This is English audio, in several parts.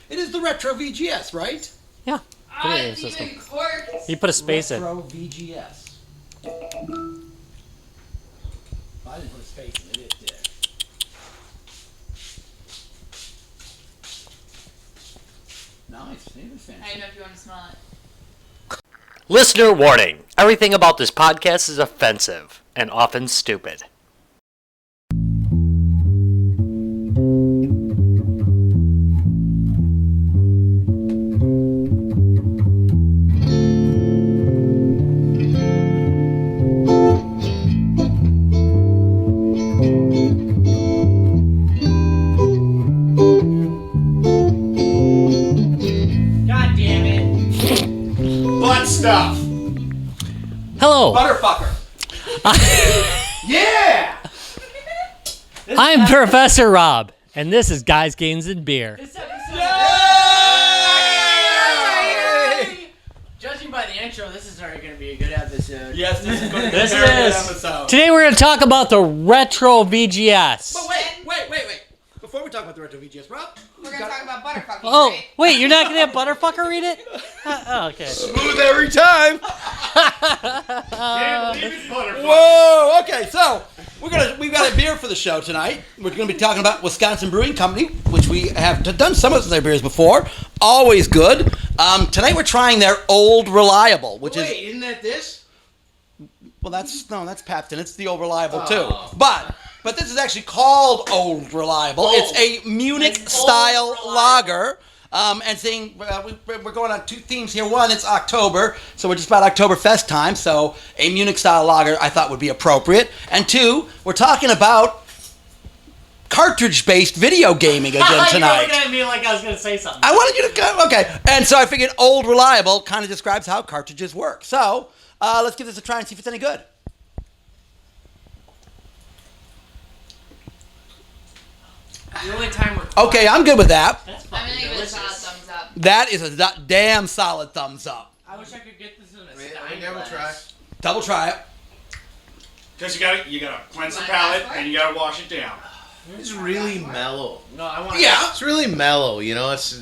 It is the Retro VGS, right? Yeah. It's even corked. You put a space in. Retro VGS. I didn't put a space in it, it did. Nice. It is fancy. I don't know if you want to smell it. Listener warning. Everything about this podcast is offensive and often stupid. Stuff. Hello. Butterfucker. Yeah. I'm Professor Rob, and this is Guys, Games, and Beer. Judging by the intro, this is already going to be a good episode. Yes, this is going to be This a very good is. episode. Today we're going to talk about the Retro VGS. But wait. Before we talk about the Retro VGS, Rob, We're going to talk about butterfucking, Oh, right? wait, you're not going to have Butterfucker read it? Okay. Smooth every time. Can't believe it's butterfucker. Whoa. Okay, so we've got a beer for the show tonight. We're going to be talking about Wisconsin Brewing Company, which we have done some of their beers before. Always good. Tonight we're trying their Old Reliable, which Wait, isn't that this? well, that's Pabstin. It's the Old Reliable too. But this is actually called Old Reliable. It's a Munich-style lager. And seeing we're going on two themes here. One, it's October, so we're just about Oktoberfest time. So a Munich-style lager I thought would be appropriate. And two, we're talking about cartridge-based video gaming again tonight. You're looking at me like I was going to say something. I wanted you to go. Okay. And so I figured Old Reliable kind of describes how cartridges work. So let's give this a try and see if it's any good. The only time we're Okay, I'm good with that. That's I'm fucking going to give it a delicious. solid thumbs up. That is a damn solid thumbs up. I wish I could get this in a Wait, stein never glass. try. Double try it. Because you gotta cleanse the Want palate that? and you gotta wash it down. It's really mellow. No, I want. Yeah. It's really mellow, you know. It's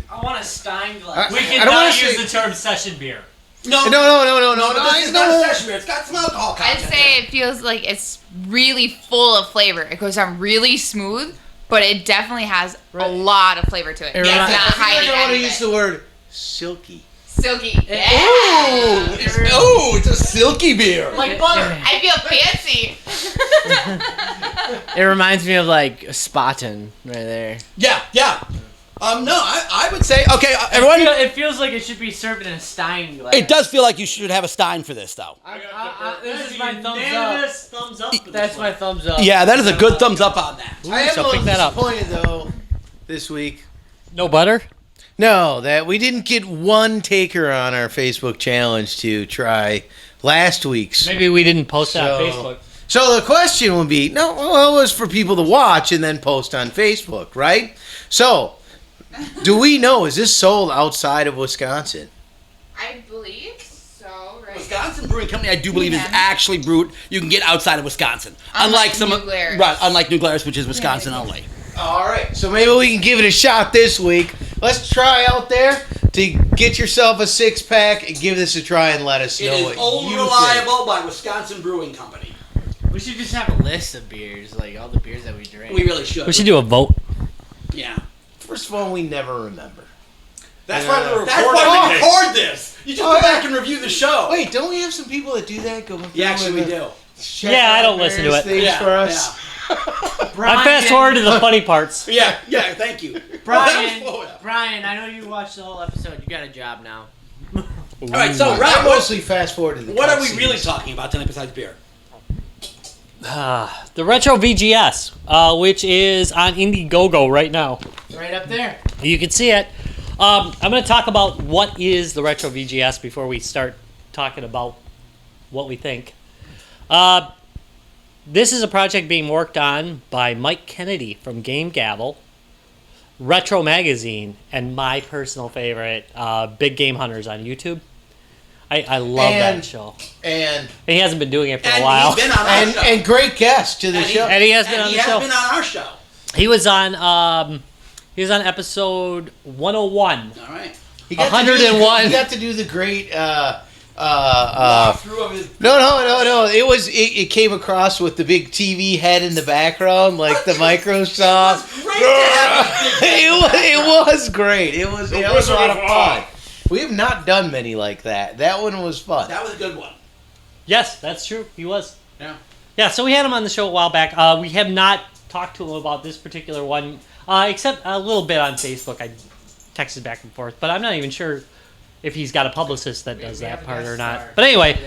I want a stein glass. We I cannot don't wanna use say- the term session beer. No, no. but this is not a session beer. It's got some alcohol I'd content. say it feels like it's really full of flavor. It goes on really smooth, but it definitely has a lot of flavor to it. It's Yeah, not I feel like hiding I want to use anything. the word silky. Silky. Yeah. It's a silky beer. Like butter. I feel fancy. It reminds me of like Spaten right there. Yeah. No, I would say okay. Everyone, It feels like it should be served in a stein glass. it does feel like you should have a stein for this, though. This is my thumbs up. Unanimous thumbs up. for That's this my one. thumbs up. Yeah, that is a good thumbs up on that. I am so a little pick that up. disappointed though this week. No butter? No, that we didn't get one taker on our Facebook challenge to try last week's. Maybe we didn't post that on So- Facebook. So the question would be, well, it was for people to watch and then post on Facebook, right? So, do we know, is this sold outside of Wisconsin? I believe so, right? Wisconsin Brewing Company, I do believe, is Yeah. actually brewed. You can get outside of Wisconsin, Unlike New Glarus. right? Unlike New Glarus, which is Wisconsin only. All right, so maybe we can give it a shot this week. Let's try out there to get yourself a 6-pack and give this a try and let us It know is what Old you Reliable by Wisconsin Brewing Company. We should just have a list of beers, like all the beers that we drink. We really should. We should do a vote. Yeah. think. First of all, we never remember. That's why we're That's recording why we the record this. You just Oh, go yeah. back and review the show. Wait, don't we have some people that do that? Go Yeah, actually, we do. check Yeah, I out don't listen to various it. things Yeah, for us. I fast forward to the funny parts. Yeah, thank you. Brian, Oh, yeah. Brian, I know you watched the whole episode. You got a job now. All right, so I Rob, mostly fast forward to the what are we cutscenes. really talking about tonight besides beer? The Retro VGS, which is on Indiegogo right now. Right up there. You can see it. I'm going to talk about what is the Retro VGS before we start talking about what we think. This is a project being worked on by Mike Kennedy from Game Gavel, Retro Magazine, and my personal favorite, Big Game Hunters on YouTube. I love that show. And He hasn't been doing it for a while. He's been on our show. and great guest to the show. And he has been And on he the has show. been on our show. He was on He was on episode 101. All right. He got 101. He got to do the great. Walkthrough of his. No. It came across with the big TV head in the background, like the Microsoft. Great to have a big It was great. It was a Wizard lot of of fun. Oz. We have not done many like that. That one was fun. That was a good one. Yes, that's true. He was. Yeah. Yeah, so we had him on the show a while back. We have not talked to him about this particular one, except a little bit on Facebook. I texted back and forth, but I'm not even sure if he's got a publicist that does that part or not. But anyway,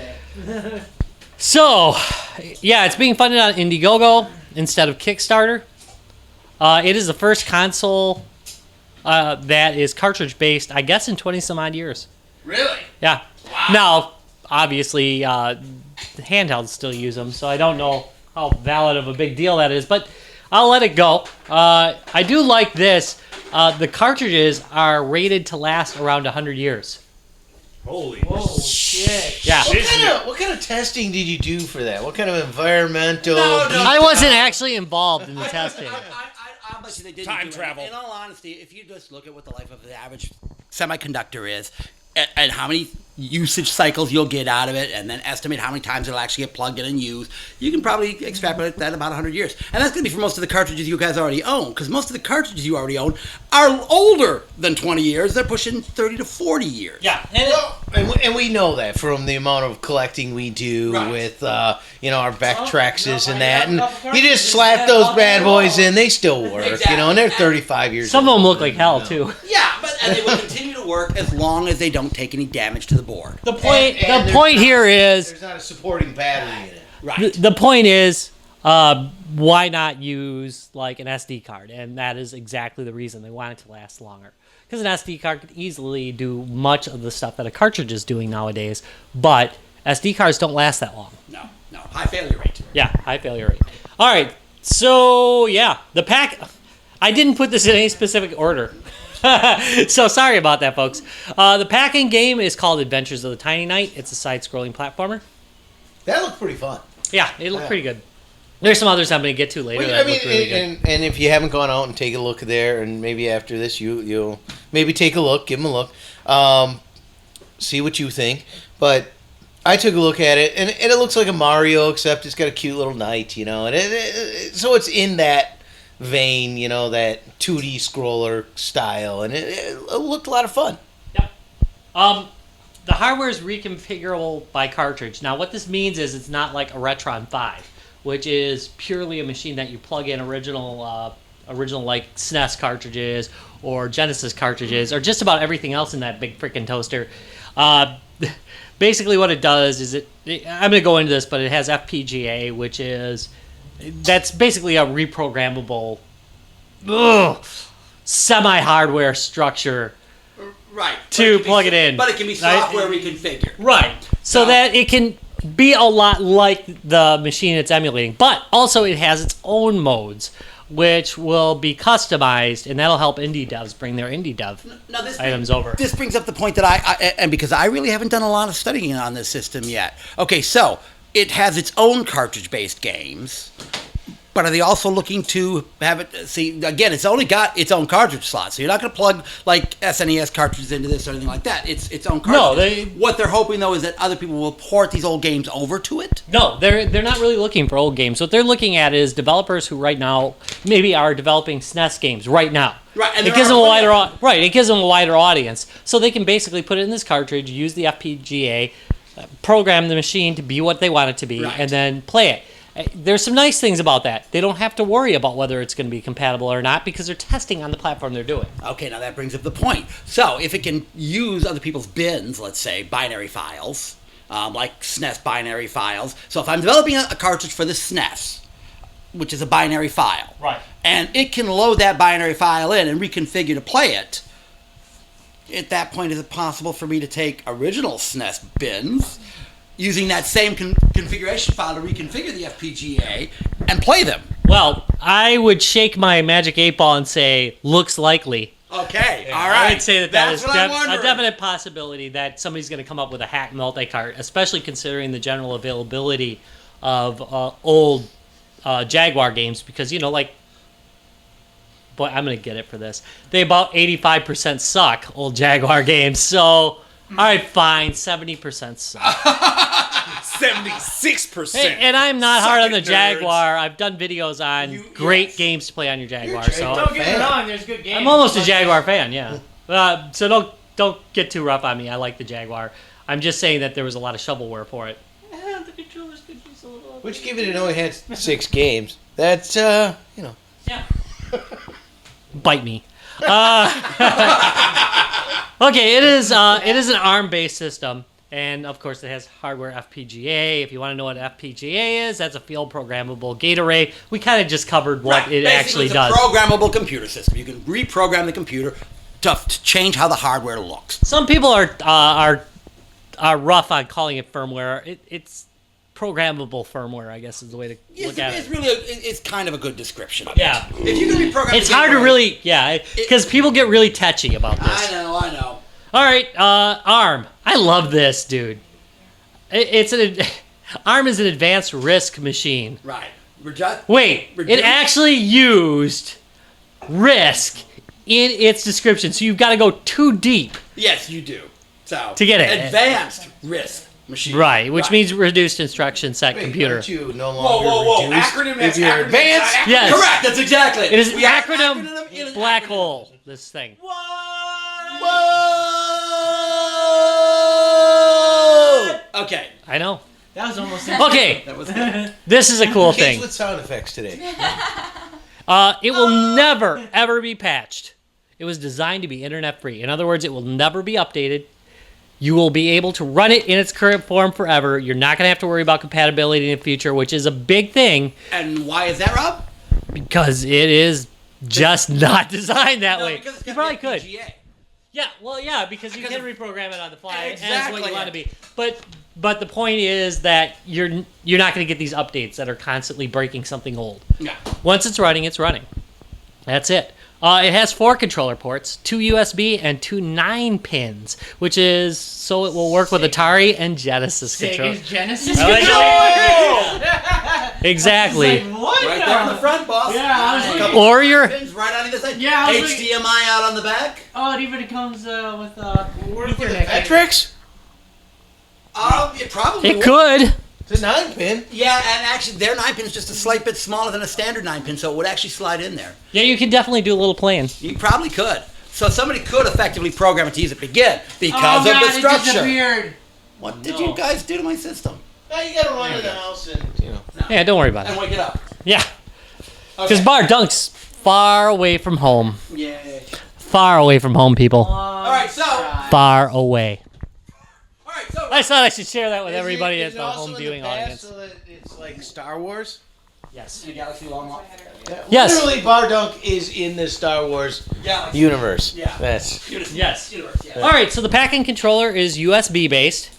so, yeah, it's being funded on Indiegogo instead of Kickstarter. It is the first console that is cartridge-based, I guess, in 20-some-odd years. Really? Yeah. Wow. Now, obviously, handhelds still use them, so I don't know how valid of a big deal that is, but I'll let it go. I do like this. The cartridges are rated to last around 100 years. Holy shit. Yeah. What kind of testing did you do for that? What kind of environmental? I wasn't actually involved in the testing. I'll bet you they didn't Time do it. travel. In all honesty, if you just look at what the life of the average semiconductor is, and how many usage cycles you'll get out of it, and then estimate how many times it'll actually get plugged in and used, you can probably extrapolate that about 100 years. And that's going to be for most of the cartridges you guys already own, because most of the cartridges you already own are older than 20 years. They're pushing 30 to 40 years. Yeah. And we know that from the amount of collecting we do with, our Vectrexes and that. And you just slap those bad boys in, they still work, and they're 35 years Some old. of them look like hell, too. Yeah, and they will continue to work as long as they don't take any damage to the board. The point And here is... There's not a supporting battery in it. Right. The point is, why not use like an SD card? And that is exactly the reason they want it to last longer. Because an SD card could easily do much of the stuff that a cartridge is doing nowadays, but SD cards don't last that long. No. High failure rate. Yeah, high failure rate. All right, so yeah, the pack. I didn't put this in any specific order. So sorry about that, folks. The packing game is called Adventures of the Tiny Knight. It's a side-scrolling platformer. That looked pretty fun. Yeah, it looked pretty good. There's some others I'm going to get to later. Well, that look really good. and if you haven't gone out and take a look there, and maybe after this you'll maybe take a look, give them a look, see what you think. But I took a look at it, and it looks like a Mario, except it's got a cute little knight, and so it's in that vein, that 2D scroller style, and it looked a lot of fun. Yep. The hardware is reconfigurable by cartridge. Now, what this means is it's not like a Retron 5, which is purely a machine that you plug in original like SNES cartridges or Genesis cartridges or just about everything else in that big freaking toaster. Basically, what it does is I'm going to go into this, but it has FPGA, which that's basically a reprogrammable semi-hardware structure. Right. To plug it in. But it can be software reconfigured. Right. So that it can be a lot like the machine it's emulating. But also it has its own modes, which will be customized, and that'll help indie devs bring their indie dev items over. This brings up the point that and because I really haven't done a lot of studying on this system yet. Okay, so it has its own cartridge-based games. But are they also looking to have it? See, again, it's only got its own cartridge slot, so you're not going to plug like SNES cartridges into this or anything like that. It's its own cartridge. No, what they're hoping though is that other people will port these old games over to it. No, they're not really looking for old games. What they're looking at is developers who right now maybe are developing SNES games right now. Right, and it gives them a wider It gives them a wider audience, so they can basically put it in this cartridge, use the FPGA, program the machine to be what they want it to be, and then play it. There's some nice things about that. They don't have to worry about whether it's going to be compatible or not because they're testing on the platform they're doing. Okay, now that brings up the point. So if it can use other people's bins, let's say binary files, like SNES binary files. So if I'm developing a cartridge for the SNES, which is a binary file, right, and it can load that binary file in and reconfigure to play it, at that point, is it possible for me to take original SNES bins, using that same configuration file to reconfigure the FPGA and play them? Well, I would shake my magic 8-ball and say, looks likely. Okay, all right. I would say that is what I'm wondering. a definite possibility that somebody's going to come up with a hack multi-cart, especially considering the general availability of old Jaguar games, because, like boy, I'm gonna get it for this. They about 85% suck, old Jaguar games. So, all right, fine, 70% suck. 76%. Hey, and I'm not hard on the nerds. Jaguar. I've done videos on great games to play on your Jaguar. So Don't get me wrong, there's good games. I'm almost a Jaguar fan, yeah. So don't get too rough on me. I like the Jaguar. I'm just saying that there was a lot of shovelware for it. The controllers could use a little. Which, given it only had 6 games, that's you know. Yeah. Bite me. Okay, it is an ARM-based system, and of course it has hardware FPGA. If you want to know what FPGA is, that's a field programmable gate array. We kind of just covered what it actually does. It's a programmable computer system. You can reprogram the computer to change how the hardware looks. Some people are rough on calling it firmware. It's programmable firmware, I guess, is the way to look at It's it. really it's kind of a good description of Yeah. it. If you can reprogram It's the hard to gateway- really, because people get really touchy about this. I know. All right, ARM. I love this, dude. ARM is an advanced RISC machine. Right. Wait, it Reduced? actually used RISC in its description, so you've got to go too deep. Yes, you do. So To get it. advanced RISC machine. Right, which means reduced instruction set Wait, computer. aren't you no Whoa, longer whoa, whoa. reduced Acronym if you're acronym, advanced? acronym. Yes. Correct. That's exactly it. It is We have acronym in an black acronym. hole, this thing. Whoa! Okay. I know. That was almost Okay, That was good. this is a cool Kids thing. with sound effects today. It will never, ever be patched. It was designed to be internet free. In other words, it will never be updated. You will be able to run it in its current form forever. You're not going to have to worry about compatibility in the future, which is a big thing And why is that, Rob? because it is just not designed that way. because it's You got probably the could. FPGA. Yeah, well, yeah, because you Because can reprogram it on the fly as Exactly, what you want to yeah. be. But the point is that you're not going to get these updates that are constantly breaking something old. Yeah. Once it's running, it's running. That's it. It has 4 controller ports, 2 USB and 2 9-pins, which is so it will work with Atari and Genesis controllers. Sega's Genesis I like controller. Exactly. It's like, what? Right there on the front, boss. Yeah, I was A like- couple Or your pins right on either side. Yeah, I was like- HDMI out on the back. Oh, it even comes with Ethernet. Metrics? It probably it would. could. It's a 9-pin. Yeah, and actually, their 9-pin is just a slight bit smaller than a standard 9-pin, so it would actually slide in there. Yeah, you could definitely do a little playing. You probably could. So somebody could effectively program it to use it again because Oh, of God, the it structure. disappeared. What did you guys do to my system? Now you gotta run to the house and, you know. Yeah, don't worry about And it. wake it up. Yeah, because Bar Dunk's far away from home. Yeah. Far away from home, people. All right, so. Far away. All right, so. I thought I should share that with Is everybody it at the also home in viewing past audience. So that it's like Star Wars? Yes. The Galaxy Long Walk. Yes. Literally, Bardunk is in the Star Wars Galaxy. universe. Yeah. That's Yes. Universe, yeah. All right, so the packing controller is USB based.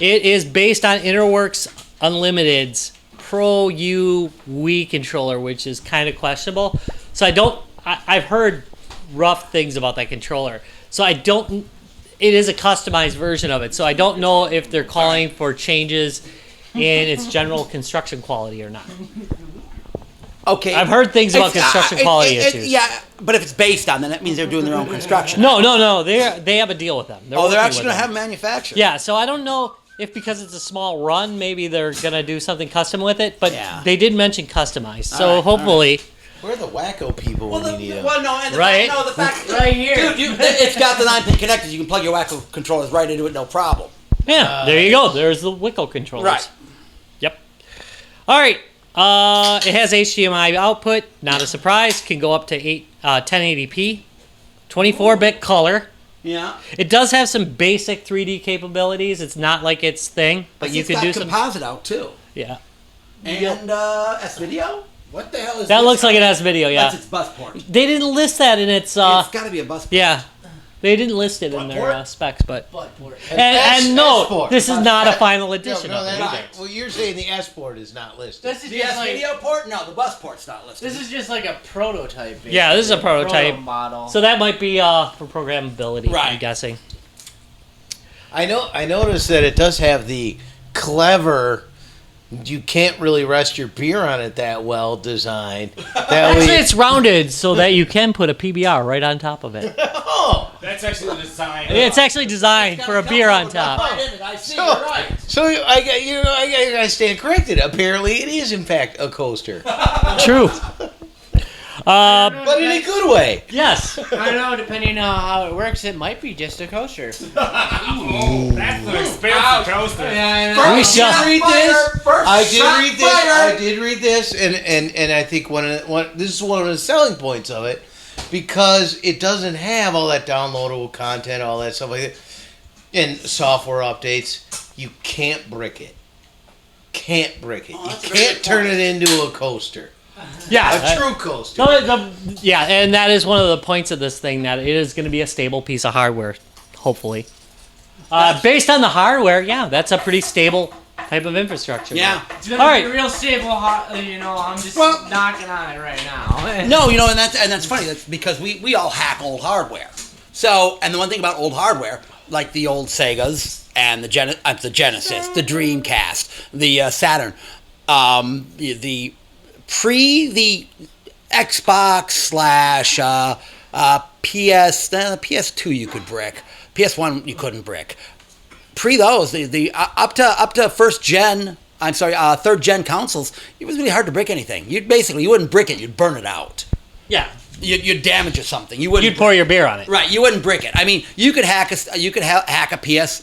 It is based on Interworks Unlimited's Pro U Wii controller, which is kind of questionable. So I've heard rough things about that controller. So it is a customized version of it. So I don't know if they're calling for changes in its general construction quality or not. Okay. I've heard things about It's, construction quality it- issues. Yeah, but if it's based on, then that means they're doing their own construction. No. They have a deal with them. They're working actually with going to them. have manufacturing. Yeah, so I don't know if because it's a small run, maybe they're gonna do something custom with it. But Yeah. they did mention customized, so All right, hopefully, where are the wacko people Well, when you need them? no, and the Right. fact, no, the fact, Right here. dude, it's got the 9-pin connectors. You can plug your wacko controllers right into it, no problem. yeah, there you go. There's the Wicco controllers. Right. Yep. All right. It has HDMI output. Not a surprise. Can go up to 1080p, 24-bit color. Yeah, It does have some basic 3D capabilities. It's not like its thing, but you it's can got do some. composite out too, Yeah. and S video. What the hell is That this? looks like it has video. Yeah. That's its bus port. They didn't list that in its. It's got to be a bus port. Yeah. They didn't list it in What their port? specs, but. Butt port. And no, S-port. this is not a final No, edition no, of it that, either. well, you're saying the S port is not listed. This is The just S like video port? No, the bus port's not listed. this is just like a prototype. Basically. Yeah, this is a prototype. proto model. So that might be for programmability, I'm Right. guessing. I noticed that it does have the clever you can't really rest your beer on it that well designed. That Actually, way, it's rounded so that you can put a PBR right on top of it. oh, That's actually the design. It's actually designed for a beer on top. I see. You're right. so I got to stand corrected. Apparently, it is in fact a coaster, True. but in a good way. Yes. I don't know, depending on how it works, it might be just a coaster. That's an expensive coaster. We shall. I did read this, and I think this is one of the selling points of it, because it doesn't have all that downloadable content, all that stuff like that, and software updates. You can't brick it. You can't turn it into a coaster, Yeah. a true coaster. Yeah, and that is one of the points of this thing, that it is going to be a stable piece of hardware, hopefully. Based on the hardware, yeah, that's a pretty stable type of infrastructure. Yeah. It's gonna All be right. real stable, I'm just Well- knocking on it right now. No, and that's funny. That's because we all hack old hardware. So, and the one thing about old hardware, like the old Segas and the Genesis, the Dreamcast, the Saturn, the Xbox slash PS2 you could brick, PS1 you couldn't brick. Pre those, the up to third gen consoles, it was really hard to brick anything. You wouldn't brick it, you'd burn it out. Yeah. You'd damage it something. You wouldn't. You'd pour your beer on it. Right, you wouldn't brick it. I mean, you could hack a PSX,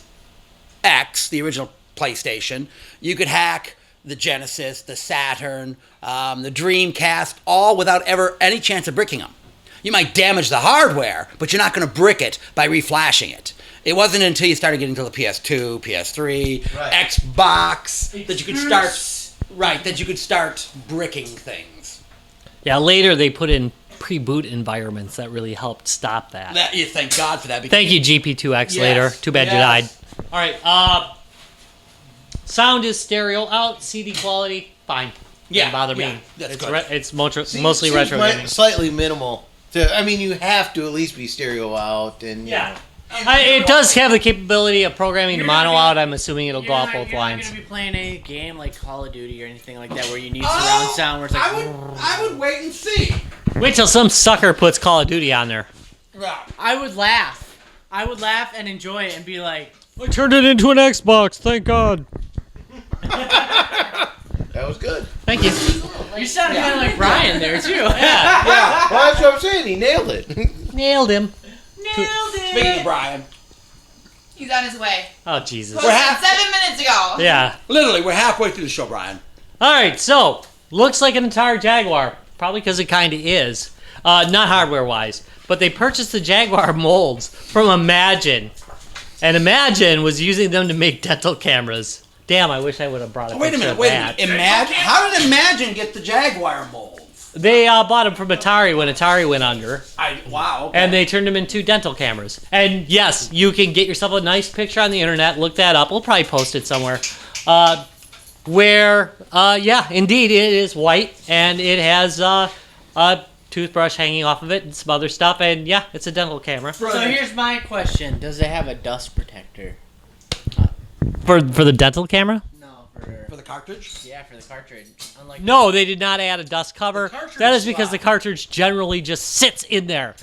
the original PlayStation. You could hack the Genesis, the Saturn, the Dreamcast, all without ever any chance of bricking them. You might damage the hardware, but you're not going to brick it by reflashing it. It wasn't until you started getting to the PS2, PS3, Xbox that you could start bricking things. Yeah, later they put in pre-boot environments that really helped stop that. You thank God for that. Because Thank you, GP2X, Yes, later. Too bad you died. yes. All right, sound is stereo out, CD quality, fine. Yeah, Doesn't bother yeah, me. that's It's good. it's mostly Seems retro gaming. slightly minimal. I mean, you have to at least be stereo out, and you Yeah. know. It does have the capability of programming the You're not mono gonna- out. I'm assuming it'll go off both You're lines. not gonna be playing a game like Call of Duty or anything like that where you need surround sound where it's like. I would wait and see. Wait till some sucker puts Call of Duty on there. I would laugh. I would laugh and enjoy it and be like, I turned it into an Xbox, thank God. That was good. Thank you. you sound kind of like Brian there too. Yeah, Well, that's what I'm saying. He nailed it. nailed him. Speaking of Brian, He's on his way. Oh, Jesus. Posted 7 minutes ago. Yeah. literally, we're halfway through the show, Brian. All right, so looks like an entire Jaguar, probably because it kind of is, not hardware-wise. But they purchased the Jaguar molds from Imagine, and Imagine was using them to make dental cameras. Damn, I wish I would have brought a Wait a picture minute, of wait a that. minute. Imagine, how did Imagine get the Jaguar molds? They bought them from Atari when Atari went under, Wow. Okay. and they turned them into dental cameras. And yes, you can get yourself a nice picture on the internet. Look that up. We'll probably post it somewhere. Yeah, indeed, it is white, and it has a toothbrush hanging off of it and some other stuff. And yeah, it's a dental camera. So here's my question: does it have a dust protector? For the dental camera? No, For the cartridge? for the cartridge. Unlike No, they did not add a dust cover. cartridge That is because slot. the cartridge generally just sits in there,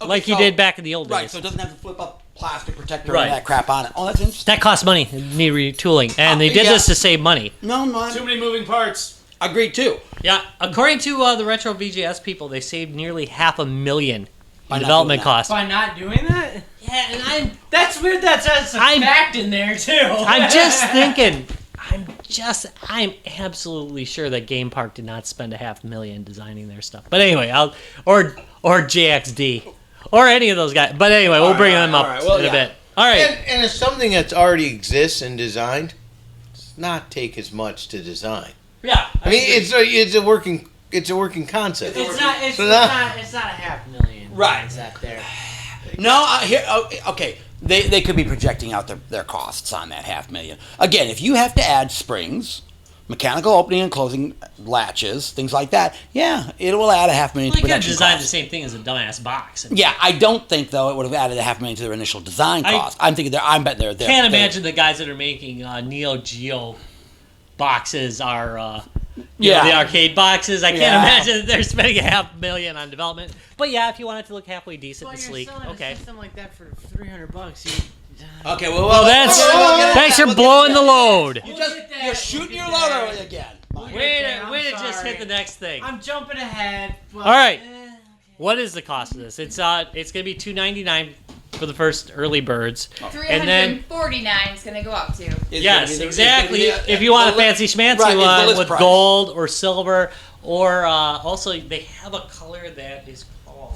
Okay, like you so- did back in the old Right, days. so it doesn't have the flip up plastic protector Right. and that crap on it. Oh, that's interesting. That costs money. Need retooling, and they did yeah. this to save money. No, Too many moving parts. agreed too. Yeah, according to the Retro VGS people, they saved nearly $500,000 By in not development doing that. costs. by not doing that. Yeah, and That's weird. That's a fact in there too. I'm just thinking. I'm absolutely sure that Game Park did not spend $500,000 designing their stuff. But anyway, or JXD, or any of those guys. But anyway, we'll bring them up Well, in a yeah. bit. All right. And it's something that's already exists and designed. Does not take as much to design. Yeah. I mean, it's a working concept. It's not. It's So not. It's not $500,000. Right. Is that there? No, okay. They could be projecting out their costs on that $500,000. Again, if you have to add springs, mechanical opening and closing latches, things like that, yeah, it will add $500,000 Well, to you could have production designed the costs. same thing as a dumbass box. Yeah, I don't think though it would have added $500,000 to their initial design I cost. I'm thinking I bet they're. Can't imagine the guys that are making Neo Geo boxes are Yeah. the arcade boxes. I can't Yeah. imagine that they're spending $500,000 on development. But yeah, if you want it to look halfway decent and sleek, okay. a system like that for $300. Okay, well, Well, that's thanks for blowing the load. You're shooting your load early again. Way to just hit the next thing. I'm jumping ahead. All right. What is the cost of this? It's gonna be $299 for the first early birds, and then 349 is gonna go up to. yes, exactly. If you want a fancy schmancy right, it's the one list with price. gold or silver, or also they have a color that is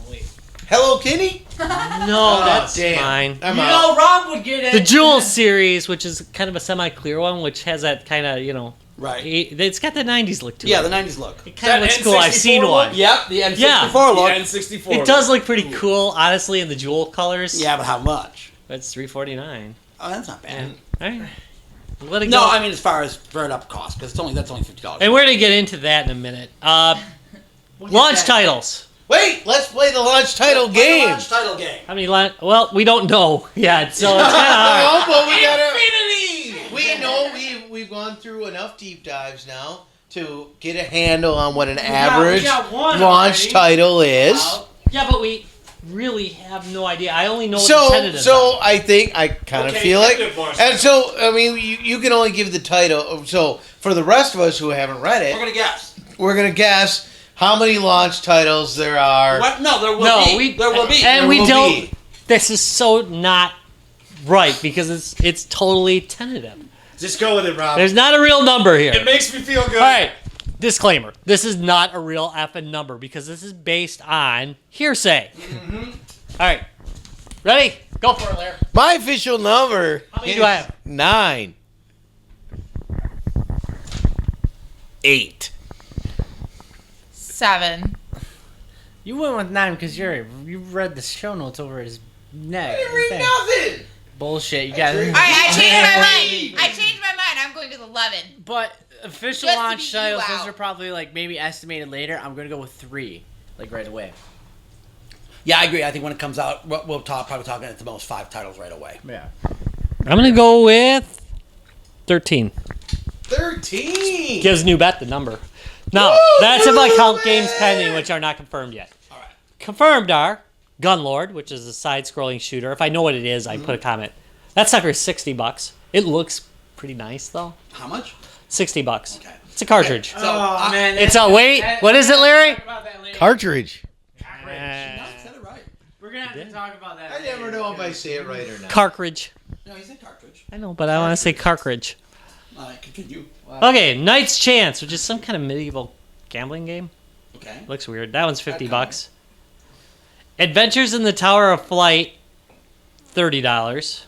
wait. Hello Kitty? No, that's damn. fine. I'm out. Rob would get it. The Jewel series, which is kind of a semi-clear one, which has that kind of Right. it's got the '90s look to it. Yeah, the 90s look. It kind of That looks cool. I've N64 seen look? one. Yep, the N64 Yeah. look. The N64. It does look pretty cool, honestly, in the Jewel colors. Yeah, but how much? That's $349. Oh, that's not bad. All right. Let it No, go. I mean as far as burn up cost, because that's only $50. And we're gonna get into that in a minute. Launch titles. Wait, let's play the launch title game. Launch title game. How many Well, we don't know yet, so it's kind of hard. No, but we gotta. We know we've gone through enough deep dives now to get a handle on what an average one launch already. title is. Yeah, but we really have no idea. I only know what the So, tentative I think I kind of Okay, feel like, tentative launch and so I mean, you can only give the title. So for the rest of us who haven't read We're it, gonna guess. we're gonna guess how many launch titles there are. What? No, there will No, be. There will be. and There we will don't. be. This is so not right because it's totally tentative. Just go with it, Rob. There's not a real number here. It makes me feel good. All right. Disclaimer: this is not a real effing number because this is based on hearsay. All right, ready? Go for it, Larry. My official number. How many do I have? 9. 8. 7. You went with 9 because you read the show notes over his neck. Thing. nothing. Bullshit. You got All right, I changed my mind. I'm going with 11. But official Just to launch beat you titles, those out. are probably like maybe estimated later. I'm gonna go with 3, like right away. Yeah, I agree. I think when it comes out, we'll probably talking at the most 5 titles right away. Yeah. I'm gonna go with 13. 13. Gives New Bet the number. Now, that's if I count games pending, which are not confirmed yet. All right. Confirmed are Gunlord, which is a side-scrolling shooter. If I know what it is, I put a comment. That sucker is $60. It looks pretty nice though. How much? $60. Okay. It's a cartridge. So, man. It's a wait. What is it, Larry? Cartridge. said it right. We're gonna have to talk about that. I never know if I say it right or not. Cartridge. No, he said cartridge. I know, but I want to say cartridge. Continue. Okay, Knight's Chance, which is some kind of medieval gambling game. Okay. Looks weird. That one's $50. Okay. Adventures in the Tower of Flight, $30.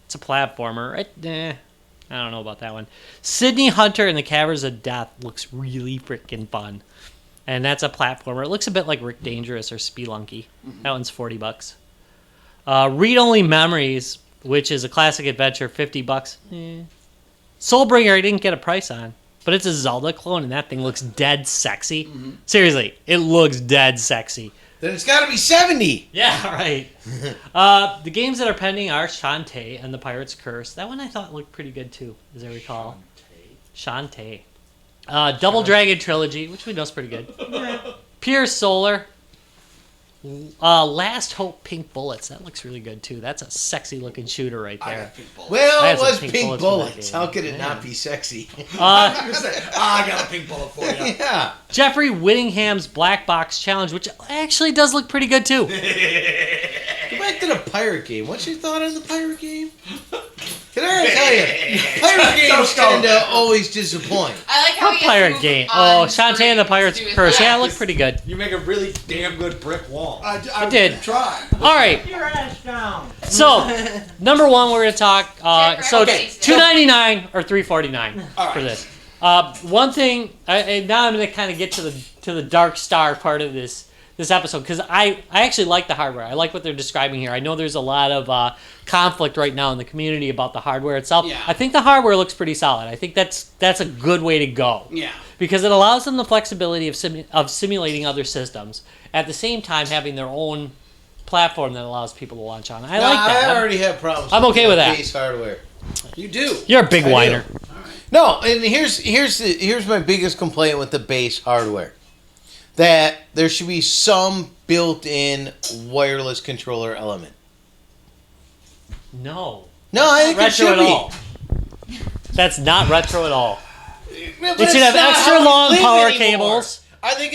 It's a platformer. I don't know about that one. Sydney Hunter and the Caverns of Death looks really freaking fun. And that's a platformer. It looks a bit like Rick Dangerous or Spelunky. That one's $40. Read Only Memories, which is a classic adventure, $50. Soulbringer, I didn't get a price on, but it's a Zelda clone, and that thing looks dead sexy. Seriously, it looks dead sexy. Then it's got to be 70. Yeah, right. The games that are pending are Shantae and the Pirate's Curse. That one I thought looked pretty good too, as I recall. Shantae. Double Dragon Trilogy, which we know is pretty good. Pure Solar. Last Hope Pink Bullets. That looks really good too. That's a sexy looking shooter right I there. got pink bullet. Well, I it had some was pink pink bullets for that bullets. game. How could it not be sexy? I got a pink bullet for you. Yeah. Jeffrey Whittingham's Black Box Challenge, which actually does look pretty good too. Go back to the pirate game. What's your thought on the pirate game? Can I tell you, pirate games tend to always disappoint. I like how What we get to pirate move game? on Oh, Shantae and the Pirate's screens. Curse. Yeah, it Yeah. looked pretty good. You make a really damn good brick wall. I did. Try. All right. Your ass down. So, number one, we're gonna talk. So, Okay. $2.99 or $3.49 All for right. this. One thing. Now I'm gonna kind of get to the Dark Star part of this episode because I actually like the hardware. I like what they're describing here. I know there's a lot of conflict right now in the community about the hardware itself. Yeah. I think the hardware looks pretty solid. I think that's a good way to go. Yeah. Because it allows them the flexibility of simulating other systems at the same time having their own platform that allows people to launch on. I like that. I already have problems. I'm okay with that. Base hardware. You do. You're a big I do. whiner. No, and here's my biggest complaint with the base hardware. That there should be some built-in wireless controller element. No. No, I think it Retro should at be. all. That's not retro at all. But It should it's have not extra how we long live power anymore. cables. Are they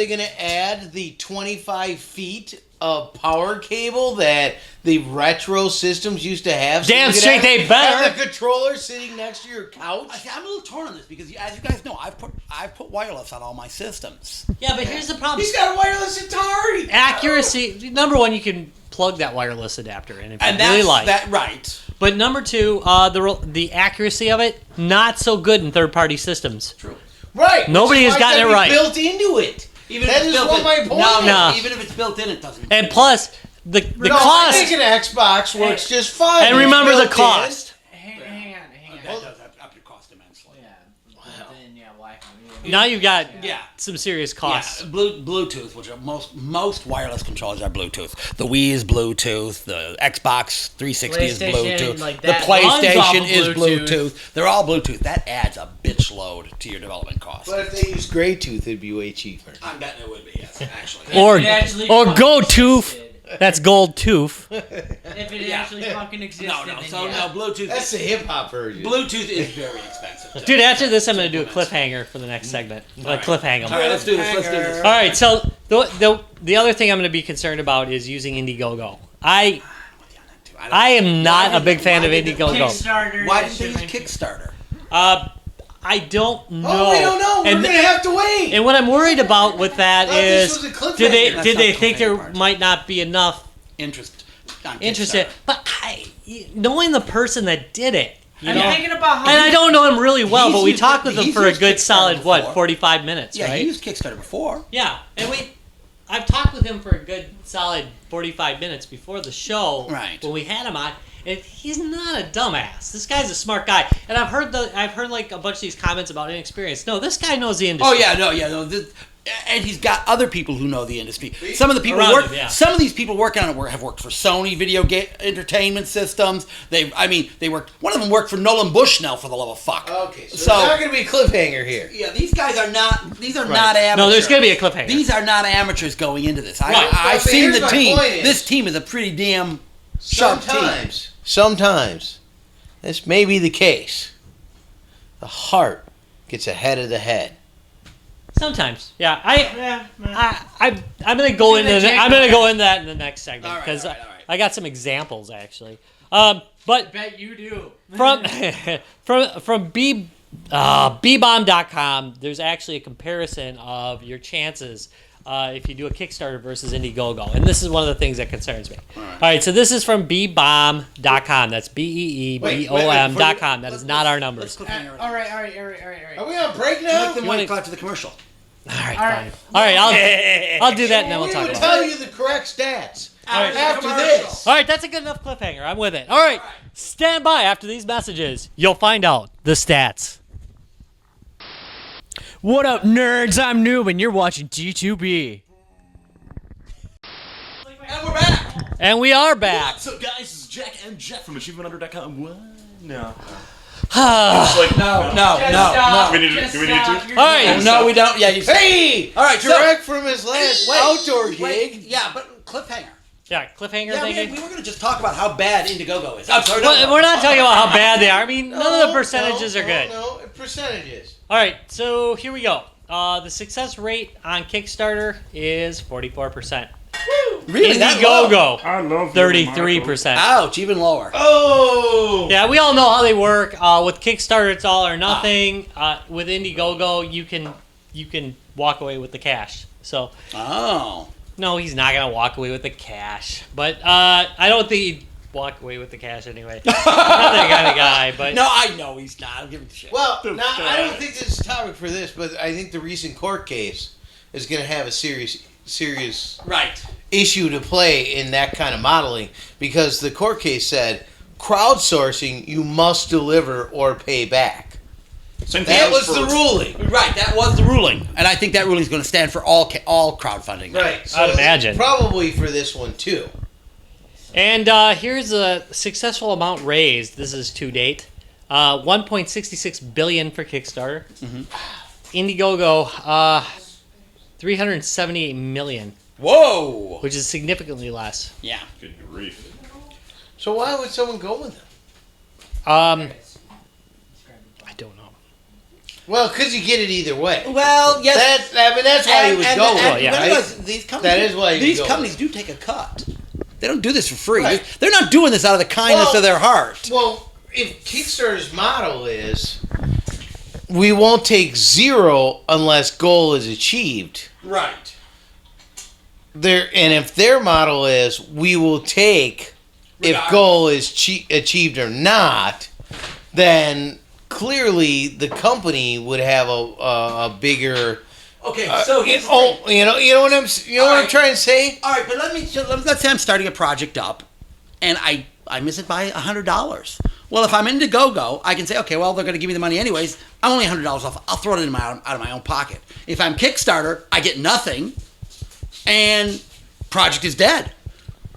gonna add the 25 feet of power cable that the retro systems used to have? Damn you could straight have- they better. Have the controller sitting next to your couch. I'm a little torn on this because, as you guys know, I've put wireless on all my systems. Yeah, but here's the problem. He's got a wireless Atari. Accuracy. Number one, you can plug that wireless adapter in if And you really that's like. that right. But number two, the accuracy of it, not so good in third-party systems. True. Right. Nobody which has is why gotten it's it right. Built into it. Even That if it's is built what in. my point No, is. No. even if it's built in, it doesn't. And plus, the No, I cost. think an Xbox works just fine. And It's remember the built in. cost. Hang on. That does up your cost immensely. Yeah. Then, yeah, Wi-Fi. Now you've got Yeah. some serious costs. Yeah, Bluetooth, which are most wireless controllers are Bluetooth. The Wii is Bluetooth. The Xbox 360 is PlayStation, Bluetooth. like the that runs off PlayStation of is Bluetooth. Bluetooth. They're all Bluetooth. That adds a bitch load to your development cost. But if they use Grey Tooth, it'd be way cheaper. I'm betting it would be, yes, actually. Or If it actually or fucking go tooth. existed. That's gold tooth. If it Yeah. actually fucking existed. No, then so yeah. no, Bluetooth. That's the hip hop version. Bluetooth is very expensive. too. Dude, after this, I'm going to do a cliffhanger for the next segment. Like cliffhanger. All right, let's do this. Let's do this. All right, so the other thing I'm going to be concerned about is using Indiegogo. I am not a big fan of Indiegogo. Kickstarter. Why that didn't they use shit Kickstarter? I don't know. Oh, we don't know. We're And- gonna have to wait. And what I'm worried about with that Thought this is, was a cliffhanger. did they That's did not they the think there cliffhanger part. might not be enough Interest. On interested? Kickstarter. But knowing the person that did it, you I'm know, thinking about how and I don't know him really well, He's but we used- talked with him he's for a used good Kickstarter solid before. 45 minutes, Yeah, right? he used Kickstarter before. Yeah, and I've talked with him for a good solid 45 minutes before the show, Right. when we had him on, and he's not a dumbass. This guy's a smart guy, and I've heard like a bunch of these comments about inexperience. No, this guy knows the industry. Oh yeah, no. And he's got other people who know the industry. Some of the people Around work. him, yeah. Some of these people working on it have worked for Sony video game entertainment systems. They worked. One of them worked for Nolan Bushnell, for the love of fuck. Okay, so, So- it's not gonna be a cliffhanger here. Yeah, these guys are not. These are not amateurs. No, there's gonna be a cliffhanger. These are not amateurs going into this. Right. I've But seen here's the my team. point is- This team is a pretty damn sharp team. Sometimes, this may be the case. The heart gets ahead of the head. Sometimes, yeah. I'm gonna go into I'm gonna go into that in the next segment All right, because all right. I got some examples actually. But Bet you do. from bbomb.com, there's actually a comparison of your chances if you do a Kickstarter versus Indiegogo, and this is one of the things that concerns me. All right, so this is from bbomb.com. That's BEEBOM.com. That is not our numbers. All right. Are we on break now? Make them wait till after the commercial. All right, All fine. right. All right, I'll do that, and then we'll we talk would about it. tell you the correct stats After the after commercial. this. All right, that's a good enough cliffhanger. I'm with it. All right, stand by after these messages. You'll find out the stats. What up, nerds? I'm Noob, and you're watching G2B. And we're back. And we are back. So guys, this is Jack and Jeff from AchievementHunter.com. What? No. All It's like, No. Do we need to? right, No, we don't. Yeah, you. Hey! All right, so- direct from his last outdoor Wait, gig. yeah, but cliffhanger. yeah, cliffhanger Yeah, thinking. we were going to just talk about how bad Indiegogo is. I'm sorry. Well, we're not talking about how bad they are. I mean, none of the percentages are good. No, percentages. All right, so here we go. The success rate on Kickstarter is 44%. Really? That low? Indiegogo, I love 33%. Ouch, even lower. Oh! Yeah, we all know how they work. With Kickstarter, it's all or nothing. With Indiegogo, you can walk away with the cash. So Oh. no, he's not gonna walk away with the cash. But I don't think he'd walk away with the cash anyway. Not that kind of guy. But No, I know he's not. I'm giving a shit. Well, now, I don't think this is a topic for this, but I think the recent court case is going to have a serious Right. issue to play in that kind of modeling because the court case said crowdsourcing you must deliver or pay back. Same thing That goes was for- the ruling. Right, that was the ruling. And I think that ruling is going to stand for all crowdfunding. Right. So I'd imagine. Probably for this one too. And here's a successful amount raised. This is to date. $1.66 billion for Kickstarter. Indiegogo, $378 million, Whoa. which is significantly less. Yeah. Good grief. So why would someone go with them? I don't know. Well, because you get it either way. Well, yes. That's why you would go with it, yeah. right? These companies, That is why you these go companies with do take a cut. They don't do this for free. Right. They're not doing this out of the kindness Well- of their heart. Well, if Kickstarter's motto is, we won't take zero unless goal is achieved. Right. And if their motto is, we will take if goal is achieved or not, then clearly the company would have a bigger. Okay, so here's the thing. you know what I'm trying to say. All right, but let's say I'm starting a project up, and I miss it by $100. Well, if I'm Indiegogo, I can say, okay, well, they're going to give me the money anyways. I'm only $100 off. I'll throw it out of my own pocket. If I'm Kickstarter, I get nothing, and project is dead.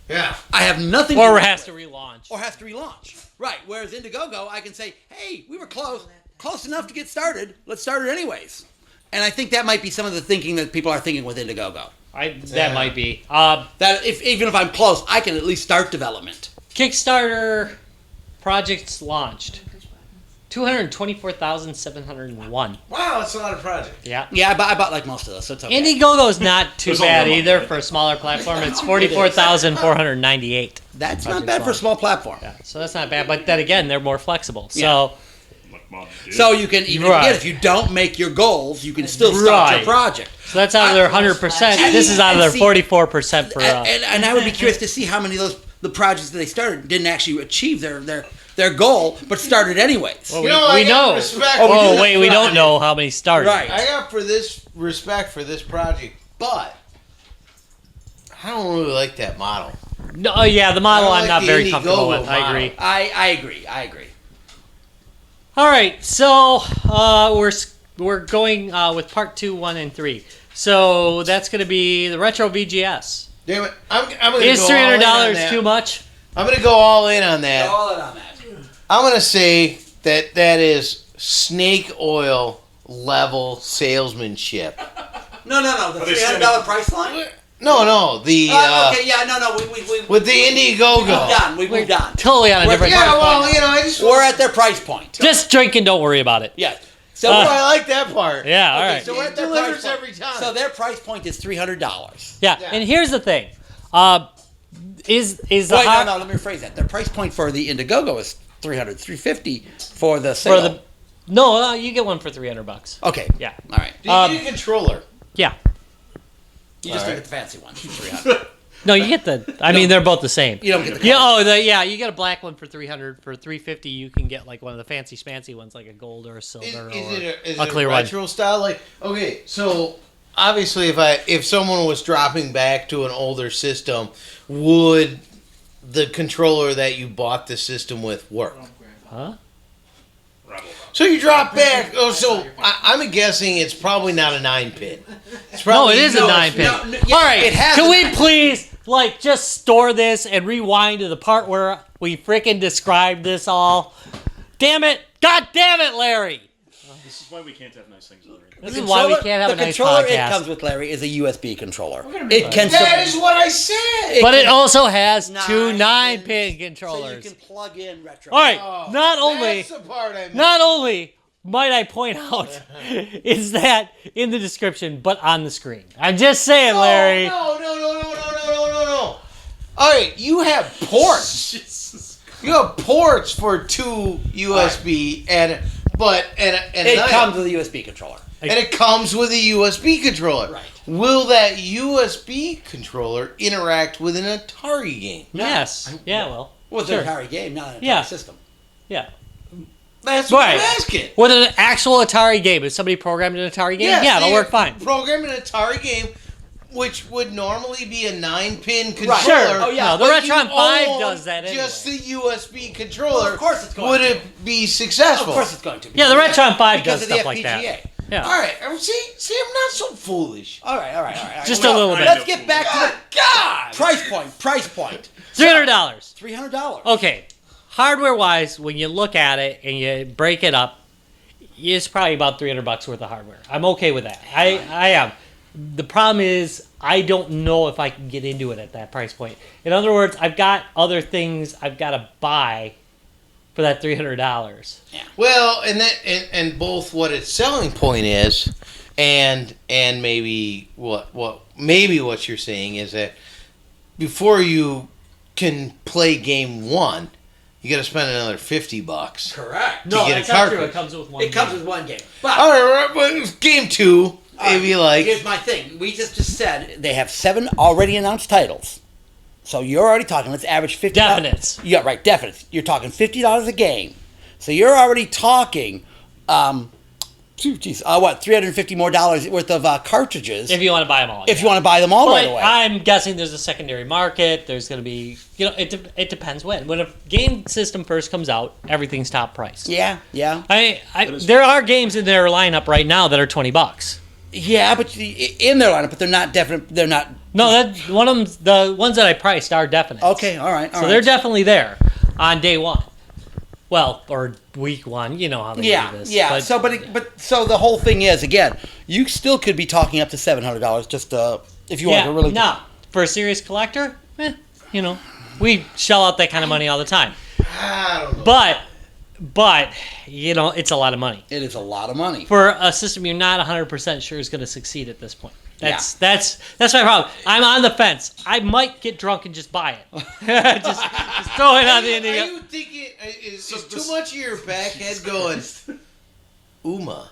Yeah. I have nothing. Or to has to relaunch. Or has to relaunch. Right. Whereas Indiegogo, I can say, hey, we were close enough to get started. Let's start it anyways. And I think that might be some of the thinking that people are thinking with Indiegogo. That might be. That even if I'm close, I can at least start development. Kickstarter projects launched. 224,701. Wow, that's a lot of projects. Yeah. Yeah, I bought like most of those, so it's okay. Indiegogo's not too There's a bad lot, either right? for a smaller platform. It's 44,498. That's not bad for a small platform. Yeah, so that's not bad. But then again, they're more flexible. So Like Mom did. So you can even Right. if you don't make your goals, you can still start your Right. project. So that's out of their 100%. This is out of their 44% for And I would be curious to see how many of the projects that they started didn't actually achieve their goal, but started anyways. Well, You know, I we got know. respect- Oh, wait, we don't know how many started. Right. I got respect for this project, but I don't really like that model. No, yeah, the model I I'm like not the very comfortable Indiegogo with. I agree. I agree. All right, so we're going with part 2, 1, and 3. So that's going to be the Retro VGS. Damn it! I'm gonna Is go all in on $300 that. too much? I'm gonna go all in on that. All in on that. I'm gonna say that is snake oil level salesmanship. No. The Are they $300 price line. No, the Okay, yeah, no. We with the Indiegogo. we moved on. Totally on a We're- different. yeah, Yeah, well, you know, I just We're at their price point. Just drink and don't worry about it. Yeah. So Oh, I like that part. Yeah, all okay, right. so we're at their delivers price point. every time. So their price point is $300. Yeah, Yeah. and here's the thing. Is the Wait, hot no, let me rephrase that. Their price point for the Indiegogo is $350 for the sale. for the no? You get one for $300. Okay. Yeah, All right. Do you need a controller? yeah. You just All don't right. get the fancy one. 300. No, you get the. I mean, they're both the same. You don't get the. Yeah. Oh, you get a black one for 300. For 350, you can get like one of the fancy ones, like a gold or a silver Is or it a a clear one. retro style? Like, okay, so obviously, if someone was dropping back to an older system, would the controller that you bought the system with work? Huh? So you drop back. Oh, so I'm guessing it's probably not a 9-pin. It's No, probably it is a 9-pin. no, yeah, All right, it has can a we 9-pin. please just store this and rewind to the part where we freaking described this all? Damn it! God damn it, Larry! This is why we can't have nice things, Larry. This is why we can't have a the nice controller podcast. it comes with, Larry, is a USB controller. It can. That is what I said. But it also has two 9 9-pin So you controllers. can plug in retro. All right, Oh, not that's the part I missed. only might I point out is that in the description, but on the screen. I'm just saying, Larry. No. All right, you have ports. You have ports for two USB and It comes with a USB controller. and it comes with a USB controller. Right. Will that USB controller interact with an Atari game? Yes. Yeah. Well. Well, it's Sure. an Atari game, not an Atari Yeah. system. Yeah. That's what Right. I'm asking. With an actual Atari game, if somebody programmed an Atari game, yeah, it'll they work fine. Program an Atari game, which would normally be a 9-pin controller. Right. Sure. Oh, yeah. No, the but you Retron 5 own does that anyway. Just the USB controller. Well, of course it's going Would to. it be successful? Of course it's going to be. Yeah, the Retron 5 because does of the stuff like that. FPGA. Yeah. All right. See, I'm not so foolish. All right. Just Well, a little bit. Let's get back to the God. price point. $300. $300. Okay. hardware-wise, when you look at it and you break it up, it's probably about $300 worth of hardware. I'm okay with that. I am. The problem is I don't know if I can get into it at that price point. In other words, I've got other things I've got to buy for that $300. Well, and both what its selling point is, and maybe what you're saying is that before you can play game one, you got to spend another $50. Correct. No, get that's a not true. cartridge. It comes with one. It comes game. with one game. But All right, well, game two, maybe like. here's my thing. We just said they have 7 already announced titles. So you're already talking. Let's average $50. Definites. Yeah, right. Definites. You're talking $50 a game. So you're already talking. $350 more worth of cartridges If you want to buy them all. if you want to buy them all right away. I'm guessing there's a secondary market. There's going to be, it depends when. When a game system first comes out, everything's top price. Yeah. There are games in their lineup right now that are $20. Yeah, but in their lineup, but they're not definite. They're not. No, that one of them, the ones that I priced are definite. Okay, all right. So they're definitely there on day one. Well, or week one. You know how they do this. Yeah. But So the whole thing is, again, you still could be talking up to $700 just if you want to really. No, for a serious collector, we shell out that kind of money all the time. I don't know. But it's a lot of money. It is a lot of money. For a system you're not 100% sure is going to succeed at this point. That's my problem. I'm on the fence. I might get drunk and just buy it. just throw it on the end. Are you thinking is too much of your back head going? Uma.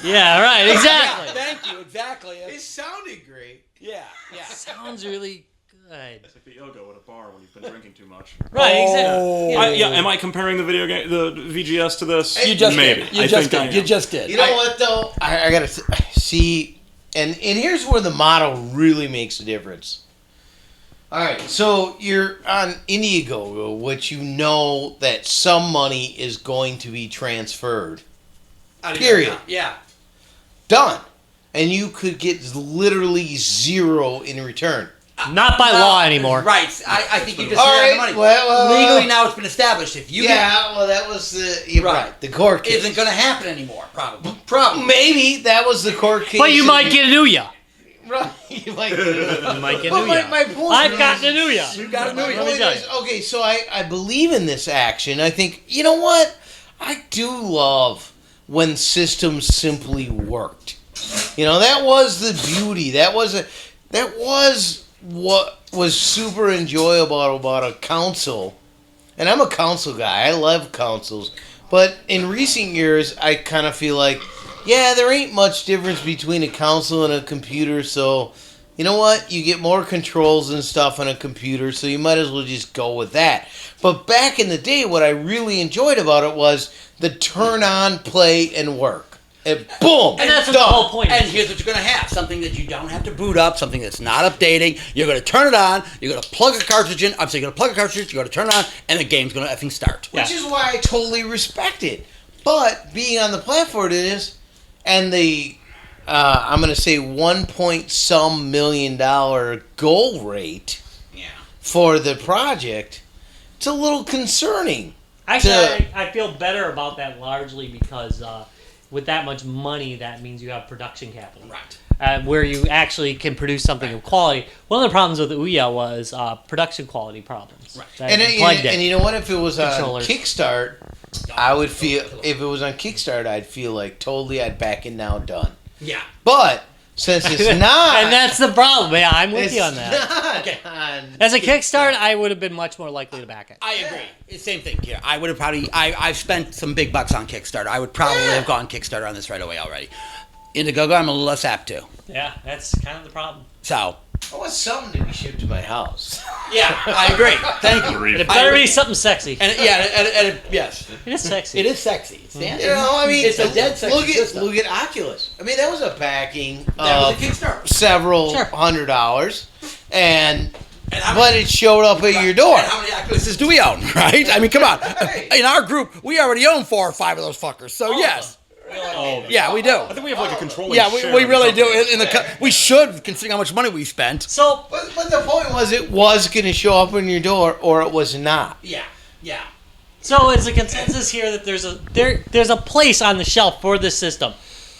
Yeah, right. Exactly. Thank you. Exactly. It sounded great. Yeah. Sounds really good. It's like the yoga at a bar when you've been drinking too much. Right. Exactly. Am I comparing the video game, the VGS to this? You just Maybe. did. You just did. You know what though? I gotta see, and here's where the model really makes a difference. All right, so you're on Indiegogo, which you know that some money is going to be transferred. Period. Yeah. Done. And you could get literally zero in return. Not by law anymore. Right. I think you just All ran out right, of money. well, Legally now it's been established. If you that was the right. The court case isn't going to happen anymore. Probably. Maybe that was the court case. But you might get a Nuya. right. You might get You might get a But Nuya. my point I've is- gotten a Nuya. You got a My new Let me point tell is, you. okay, so I believe in this action. I think, you know what? I do love when systems simply worked. That was the beauty. That was what was super enjoyable about a console. And I'm a console guy. I love consoles. But in recent years, I kind of feel like, there ain't much difference between a console and a computer, so you know what? You get more controls and stuff on a computer, so you might as well just go with that. But back in the day, what I really enjoyed about it was the turn on, play, and work. And boom! And that's what done. the whole point And is. here's what you're going to have. Something that you don't have to boot up, something that's not updating. You're going to turn it on, you're going to plug a cartridge in. You're going to plug a cartridge, you're going to turn it on, and the game's going to effing start. Which is why I totally respect it. But being on the platform it is, and the, I'm going to say $1 million goal rate for the project, it's a little concerning. Actually, I feel better about that largely because with that much money, that means you have production capital. Right. Where you actually can produce something of quality. One of the problems with Ouya was production quality problems. Right. That And plagued it. you know what? If it was on Controllers. Kickstart, I would feel, if it was on Kickstart, I'd feel like totally I'd back it now, done. Yeah. But since it's not, And that's the problem. Yeah, I'm with you on that. Not on As a Kickstart, I would have been much more likely to back it. I agree. It's the same thing here. I would have probably, I've spent some big bucks on Kickstarter. I would probably have gone Kickstarter on this right away already. Indiegogo, I'm a little less apt to. Yeah, that's kind of the problem. So, I want something to be shipped to my house. yeah, I agree. Thank you. But it better be something sexy. And yes, It is sexy. it is sexy. It's I mean, it's a dead sexy system. look at Oculus. I mean, that was a packing That was of a Kickstarter. several Sure. $100s, and how but it showed up at your door. And how many Oculuses do we own, right? I mean, come on. Right. In our group, we already own 4 or 5 of those fuckers. So, yes. Oh, Yeah, we do. I think we have like a controlling Yeah, share we of really do. something. We should, considering how much money we spent. So, But the point was, it was going to show up on your door, or it was not. Yeah. So is the consensus here that there's a place on the shelf for this system?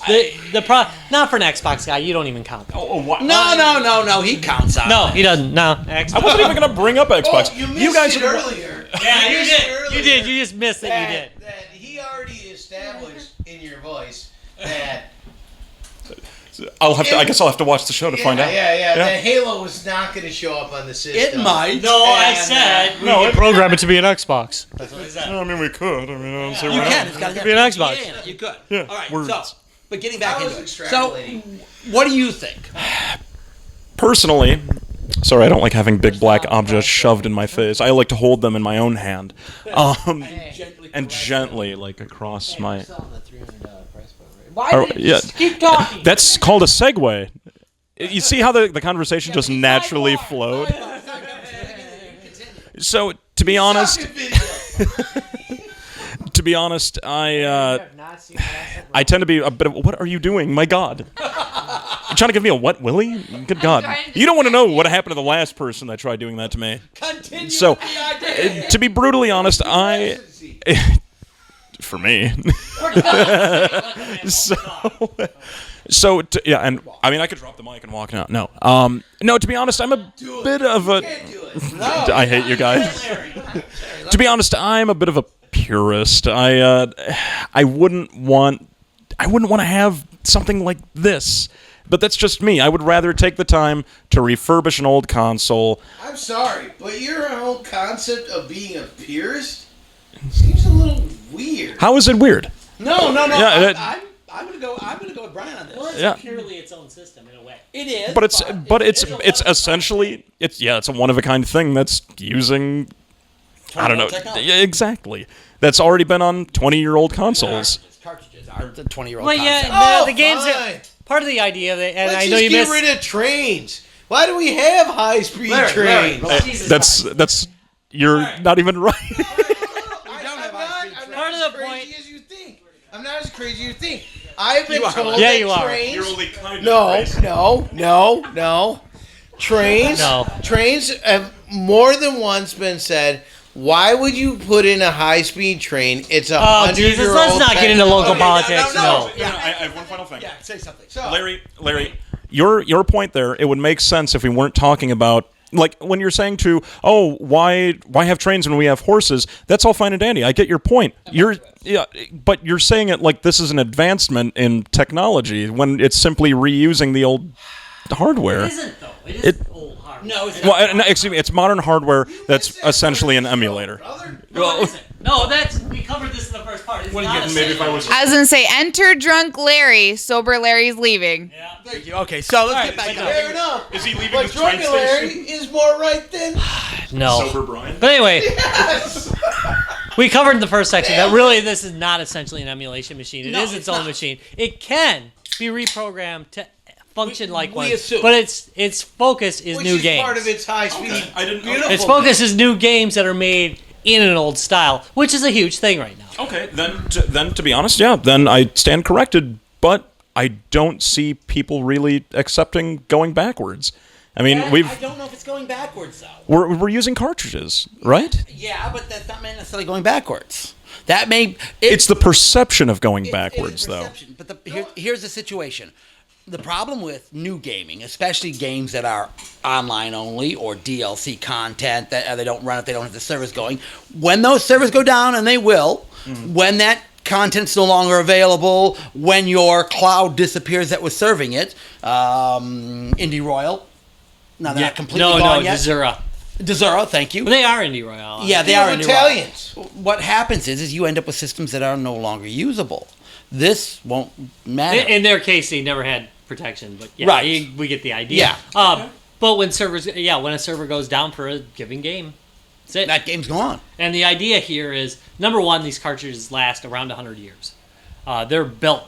Not for an Xbox guy. You don't even count. Oh, what? No. He counts out. No, he doesn't. No, Xbox. I wasn't even gonna bring up Xbox. Oh, you guys it are earlier. Yeah, you did. Earlier You did. You just missed that. You did. That he already established in your voice that. I guess I'll have to watch the show to find out. Yeah. That Halo was not going to show up on the system. It might. No, I said No, it- program it to be an Xbox. That's what I said. I mean, we could. I mean, I don't see You why can. not. It's got to be an Xbox. You could. Yeah, All right. words. So, but getting back I was into it. So, extrapolating. what do you think? Personally, sorry, I don't like having big black objects shoved in my face. I like to hold them in my own hand, and gently, like across my. Why did you keep talking? That's called a segue. You see how the conversation just naturally flowed. So, to be honest, I tend to be a bit of, what are you doing? My God. You're trying to give me a what, Willie? Good God. You don't want to know what happened to the last person that tried doing that to me. Continue. So, to be brutally honest, for me. Yeah, and I mean, I could drop the mic and walk out. No. No, to be honest, I'm a bit of a... I hate you guys. To be honest, I'm a bit of a purist. I wouldn't want to have something like this. But that's just me. I would rather take the time to refurbish an old console. I'm sorry, but your whole concept of being a purist seems a little weird. How is it weird? No. Yeah, I'm gonna go with Brian on this. Well, it's Yeah. purely its own system in a way. It is. But it's essentially it's a one of a kind thing that's using I don't know. Technology. Yeah, exactly. That's already been on 20-year-old consoles. Cartridges are the 20-year-old. Well, concept. yeah, Oh, the games fine. are part of the idea of it, and Let's I know just you get missed. rid of trains. Why do we have high-speed Larry, trains? Jesus That's you're not even right. We don't have high-speed I'm trains. Part of not as the crazy point- as you think. I'm not as crazy as you think. I've been You are. told Yeah, that you are. trains... You're only kind of No. Trains. No. Trains have more than once been said. Why would you put in a high-speed train? It's a Oh, Jesus, let's not get into local politics. no. I have one final thing. Yeah, say something. Larry, your point there, it would make sense if we weren't talking about, like, when you're saying why have trains when we have horses? That's all fine and dandy. I get your point. But you're saying it like this is an advancement in technology when it's simply reusing the old hardware. It isn't, though. It is old hardware. No, it's Well, no, excuse me, it's modern hardware that's essentially an emulator. No, it isn't. No, we covered this in the first part. It's not a I was I was gonna say, enter drunk Larry. Sober Larry's leaving. Yeah. Thank you. Okay, so let's get back but to no. Fair enough. Is he leaving But the train Drunken Larry station? is more right than... No. Sober Brian? But anyway, we covered in the first section that really this is not essentially an emulation machine. It is its own machine. It can be reprogrammed to function like one, assume. but its focus is Which new is games. part of its high-speed... I didn't. Beautiful. Its focus is new games that are made in an old style, which is a huge thing right now. Okay, then to be honest, yeah, then I stand corrected. But I don't see people really accepting going backwards. I mean, I don't know if it's going backwards though. we're using cartridges, right? Yeah, but that's not necessarily going backwards. That may It's the perception of going It backwards, is though. perception, But here's the situation. The problem with new gaming, especially games that are online only or DLC content that they don't run if they don't have the servers going, when those servers go down, and they will, when that content's no longer available, when your cloud disappears that was serving it, Indie Royal, no, they're not completely gone yet. Desura. Desura, thank you. But they are Indie Royale. Yeah, they are They're Indie Italians. Royal. What happens is you end up with systems that are no longer usable. This won't matter. In their case, they never had protection, but yeah, Right. we get the idea. Yeah. But when when a server goes down for a given game, that's it. That game's gone. And the idea here is, number one, these cartridges last around 100 years. They're built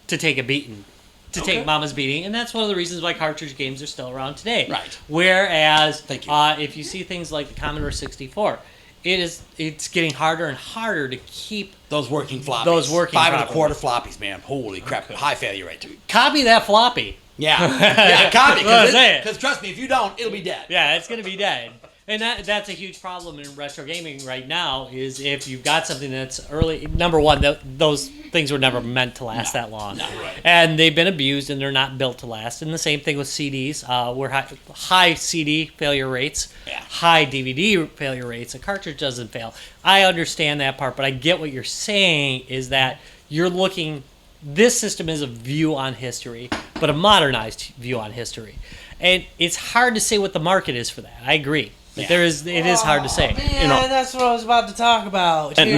to take a beating, to take mama's beating, and that's one of the reasons why cartridge games are still around today. Right. Whereas, Thank you. if you see things like the Commodore 64, it's getting harder and harder to keep Those working floppies. Those working 5 properly. 1/4 floppies, man. Holy crap. High failure rate. copy that floppy. Yeah. Yeah, copy. Well, say it. Because trust me, if you don't, it'll be dead. Yeah, it's gonna be dead. And that's a huge problem in retro gaming right now. Is if you've got something that's early. Number one, those things were never meant to last that long, and they've been abused and they're not built to last. And the same thing with CDs. We're high CD failure rates, high DVD failure rates. A cartridge doesn't fail. I understand that part, but I get what you're saying. Is that you're looking. This system is a view on history, but a modernized view on history, and it's hard to say what the market is for that. I agree. It is hard to say. Man, that's what I was about to talk about. And,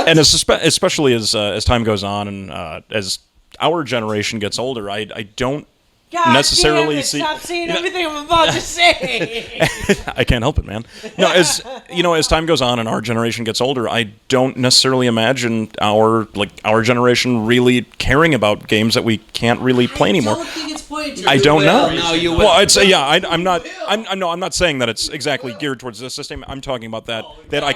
and especially as time goes on and as our generation gets older, I don't necessarily see. Stop saying everything I'm about to say. I can't help it, man. No, as time goes on and our generation gets older, I don't necessarily imagine our generation really caring about games that we can't really play anymore. I don't think it's pointed to I don't know. No, you will. Well, I'd say I'm not saying that it's exactly geared towards this system. I'm talking about that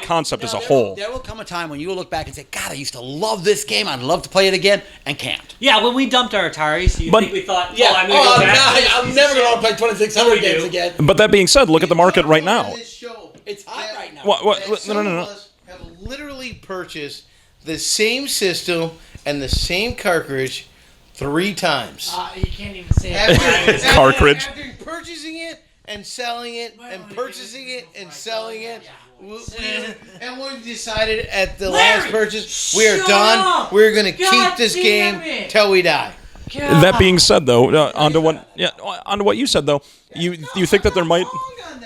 concept as a whole. There will come a time when you will look back and say, God, I used to love this game. I'd love to play it again, and can't. Yeah, when we dumped our Ataris, you think we thought, I'm going to go back. I'm never going to play 2600 games again. But that being said, look at the market right now. It's hot right now. No. Have literally purchased the same system and the same cartridge 3 times. You can't even say it. Cartridge. After purchasing it and selling it and purchasing it and selling it. And we decided at the last purchase, we are done. We're going to keep this game till we die. That being said, though, onto what you said, though, you think that there might. I'm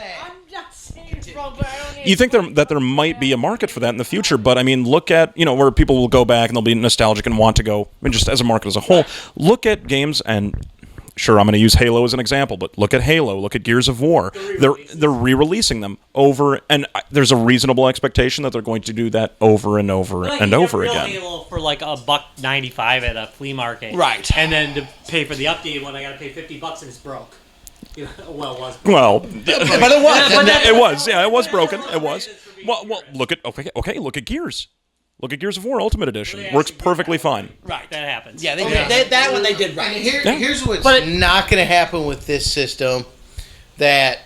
not saying it's wrong, but I don't You think that there might be a market for that in the future, but I mean, look at where people will go back and they'll be nostalgic and want to go. I mean, just as a market as a whole, look at games and. Sure, I'm going to use Halo as an example, but look at Halo, look at Gears of War. They're re-releasing them over, and there's a reasonable expectation that they're going to do that over and over and over again. Halo for like $1.95 at a flea market, Right? And then to pay for the updated one, I got to pay $50 and it's broke. Well, it was. Well, but it was. It was. Yeah, it was broken. It was. Well, look at Look at Gears. Look at Gears of War Ultimate Edition. Works perfectly fine. Right. That happens. Yeah, that one they did right. And here's what's not going to happen with this system that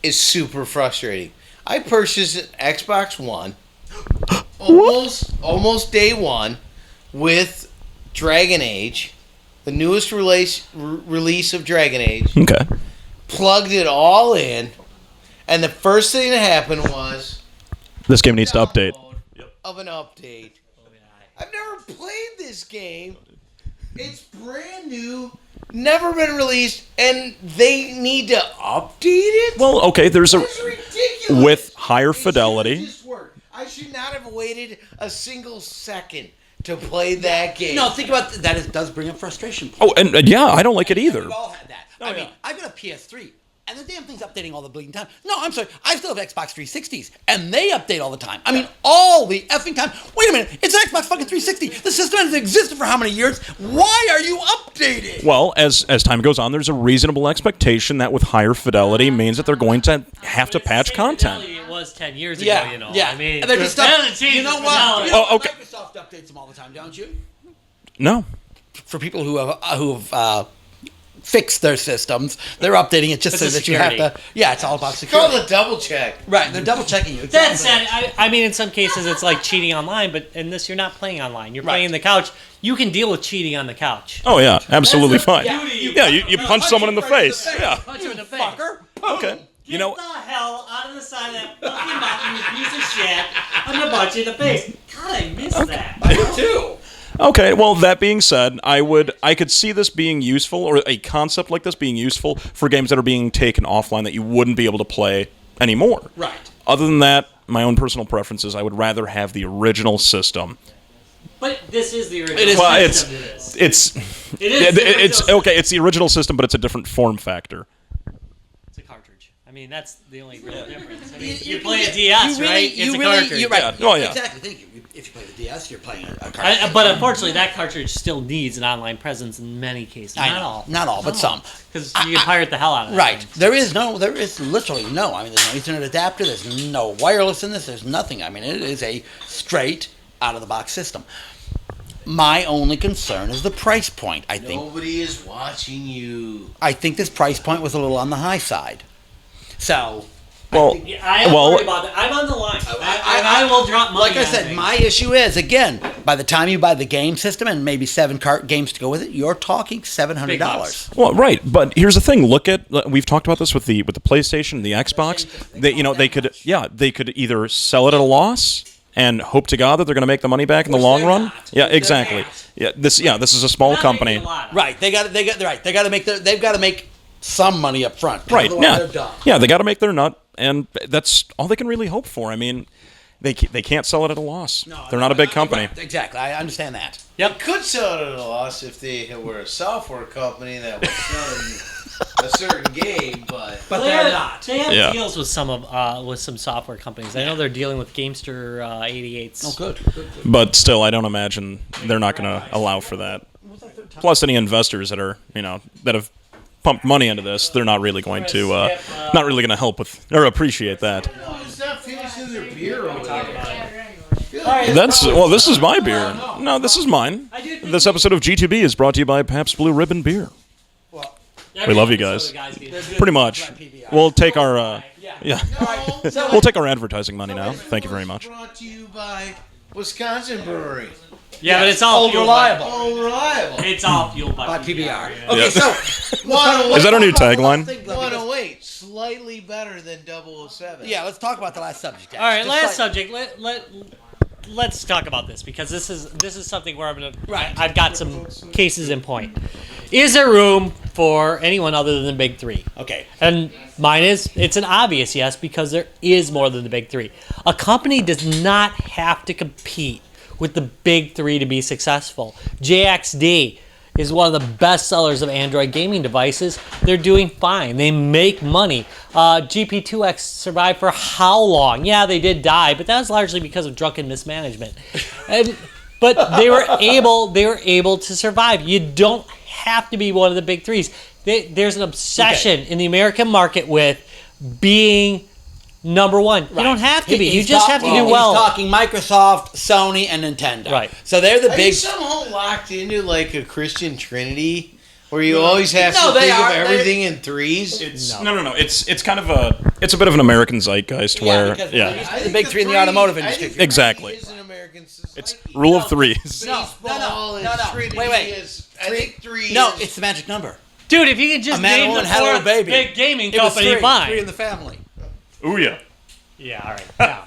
is super frustrating. I purchased an Xbox One almost day one with Dragon Age, the newest release of Dragon Age. Okay. Plugged it all in, and the first thing that happened was This game needs to update. Of an update. I've never played this game. It's brand new, never been released, and they need to update it? Well, okay, That's ridiculous. with higher fidelity. I should not have waited a single second to play that game. No, think about that. It does bring up frustration. Oh, and I don't like it either. We've all had that. I mean, I've got a PS3, and the damn thing's updating all the bleeding time. No, I'm sorry. I still have Xbox 360s, and they update all the time. I mean, all the effing time. Wait a minute. It's an Xbox fucking 360. The system has existed for how many years? Why are you updating? Well, as time goes on, there's a reasonable expectation that with higher fidelity means that they're going to have to patch content. It was 10 years ago, Yeah, I mean, and they're just you know what? Oh, okay. Microsoft updates them all the time, don't you? No. For people who have fixed their systems, they're updating it just so that you have to. Yeah, it's all about security. Call the double check. Right, they're double checking you. That's sad. I mean, in some cases, it's like cheating online, but in this, you're not playing online. You're playing the couch. You can deal with cheating on the couch. Oh, yeah, absolutely fine. Yeah, you punch someone in the face. Yeah. Punch him in the face. Fucker. Okay. Get the hell out of the side of that fucking mountain, you piece of shit. I'm gonna punch you in the face. God, I missed that. I do too. Okay, well, that being said, I could see this being useful, or a concept like this being useful for games that are being taken offline that you wouldn't be able to play anymore. Right. Other than that, my own personal preference is I would rather have the original system. But this is the original system to this. It's okay. It's the original system, but it's a different form factor. It's a cartridge. I mean, that's the only real difference. I mean, you're playing a DS, right? It's a cartridge. You're right. Yeah. Oh, yeah. Exactly. Thank you. If you play the DS, you're playing a cartridge. But unfortunately, that cartridge still needs an online presence in many cases. Not all, but some. Because you can pirate the hell out of it. Right. There is literally no. I mean, there's no Ethernet adapter. There's no wireless in this. There's nothing. I mean, it is a straight out-of-the-box system. My only concern is the price point, I think. Nobody is watching you. I think this price point was a little on the high side. So, Well, I am worried about that. I'm on the line. I will drop money. Like I on said, things. my issue is, again, by the time you buy the game system and maybe 7 cart games to go with it, you're talking $700. well, right. But here's the thing. Look at we've talked about this with the PlayStation, the Xbox. They could either sell it at a loss and hope to God that they're going to make the money back in the long run. Yeah, exactly. This is a small company. Right. They've got to make some money up front. Right. Otherwise Yeah. they're dumb. Yeah, they got to make their nut, and that's all they can really hope for. I mean, they can't sell it at a loss. They're not a big company. Right, exactly. I understand that. They could sell it at a loss if they were a software company that was selling a certain game, but They're not. They have Yeah. deals with some software companies. I know they're dealing with Gamester 88s. Oh, good. But still, I don't imagine they're not going to allow for that. Plus, any investors that are that have pumped money into this, they're not really going to help with or appreciate that. who's not finishing their beer over there? This is my beer. No, this is mine. This episode of G2B is brought to you by Pabst Blue Ribbon Beer. We love you guys. Pretty much. We'll take our we'll take our advertising money now. Thank you very much. Brought to you by Wisconsin Brewery. Yeah, but it's all fueled reliable. Oh, reliable. It's all fueled by By PBR. Yeah. Okay, so Is that our new tagline? 108, slightly better than 007. yeah, let's talk about the last subject. All right, Just last like- subject. Let's talk about this because this is something where Right. I've got some cases in point. Is there room for anyone other than the big three? Okay. And mine is, it's an obvious yes because there is more than the big three. A company does not have to compete with the big three to be successful. JXD is one of the best sellers of Android gaming devices. They're doing fine. They make money. GP2X survived for how long? Yeah, they did die, but that was largely because of drunken mismanagement. But they were able to survive. You don't have to be one of the big threes. There's an obsession in the American market with being number one. You don't have to be. You just have to do well. He's talking Microsoft, Sony, and Nintendo. Right. So they're the Are big. you somehow locked into like a Christian Trinity where you always have No, to they think are. of everything in threes? No. It's kind of a bit of an American zeitgeist where because yeah, the big three in the automotive industry. Exactly. Is an American society. it's rule of threes. Baseball no. is Trinity Wait. is, I think three No, is, it's the magic number. Dude, if you could just A man, name woman, the had a little fourth baby. big gaming It was company, three. fine. Three in the family. Ooh yeah. Yeah, all right. Yeah.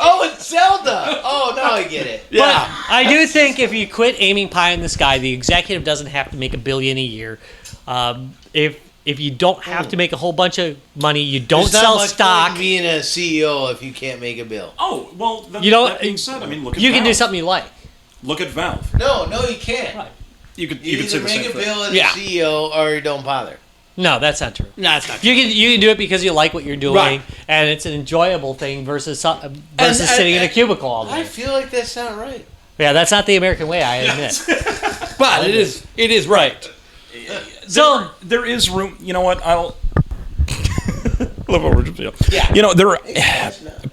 Oh, it's Zelda. Oh, now I get it. But I do think if you quit aiming pie in the sky, the executive doesn't have to make $1 billion a year. If you don't have to make a whole bunch of money, you don't There's not sell much stock. point in being a CEO if you can't make a bill. Oh well. You know, that being said, I mean, look at You can do Valve. something you like. Look at Valve. No, you can't. Right. You could You say either the make same a thing. bill as Yeah. a CEO or you don't bother. No, that's not true. No, it's not. You can do it because you like what you're doing, Right. and it's an enjoyable thing versus sitting in a cubicle all I day. feel like that's not right. Yeah, that's not the American way, I admit. But it is right. So There is room. You know what? I'll. Love what we're just- Yeah. You know,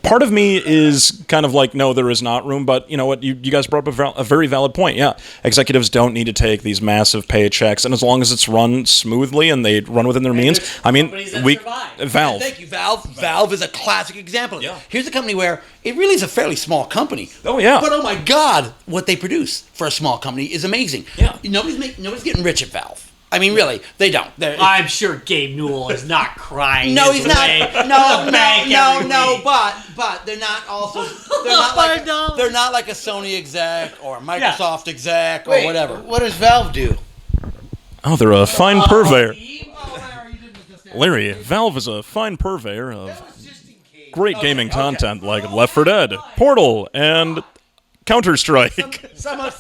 part of me is kind of like, no, there is not room. But you know what? You guys brought up a very valid point. Yeah, executives don't need to take these massive paychecks, and as long as it's run smoothly and they run within their means, I mean, companies that we survive. Valve. Thank you, Valve. Valve is a classic example. Yeah. Here's a company where it really is a fairly small company. Oh, yeah. But oh my God, what they produce for a small company is amazing. Yeah. Nobody's getting rich at Valve. I mean, really, they don't. I'm sure Gabe Newell is not crying. No, his he's not. way No, to the bank every week. but they're not also. They're not like a Sony exec or a Microsoft exec or Wait, whatever. What does Valve do? Oh, they're a fine purveyor. Larry, Valve is a fine purveyor of great gaming content like Left 4 Dead, Portal, and Counter-Strike. Some of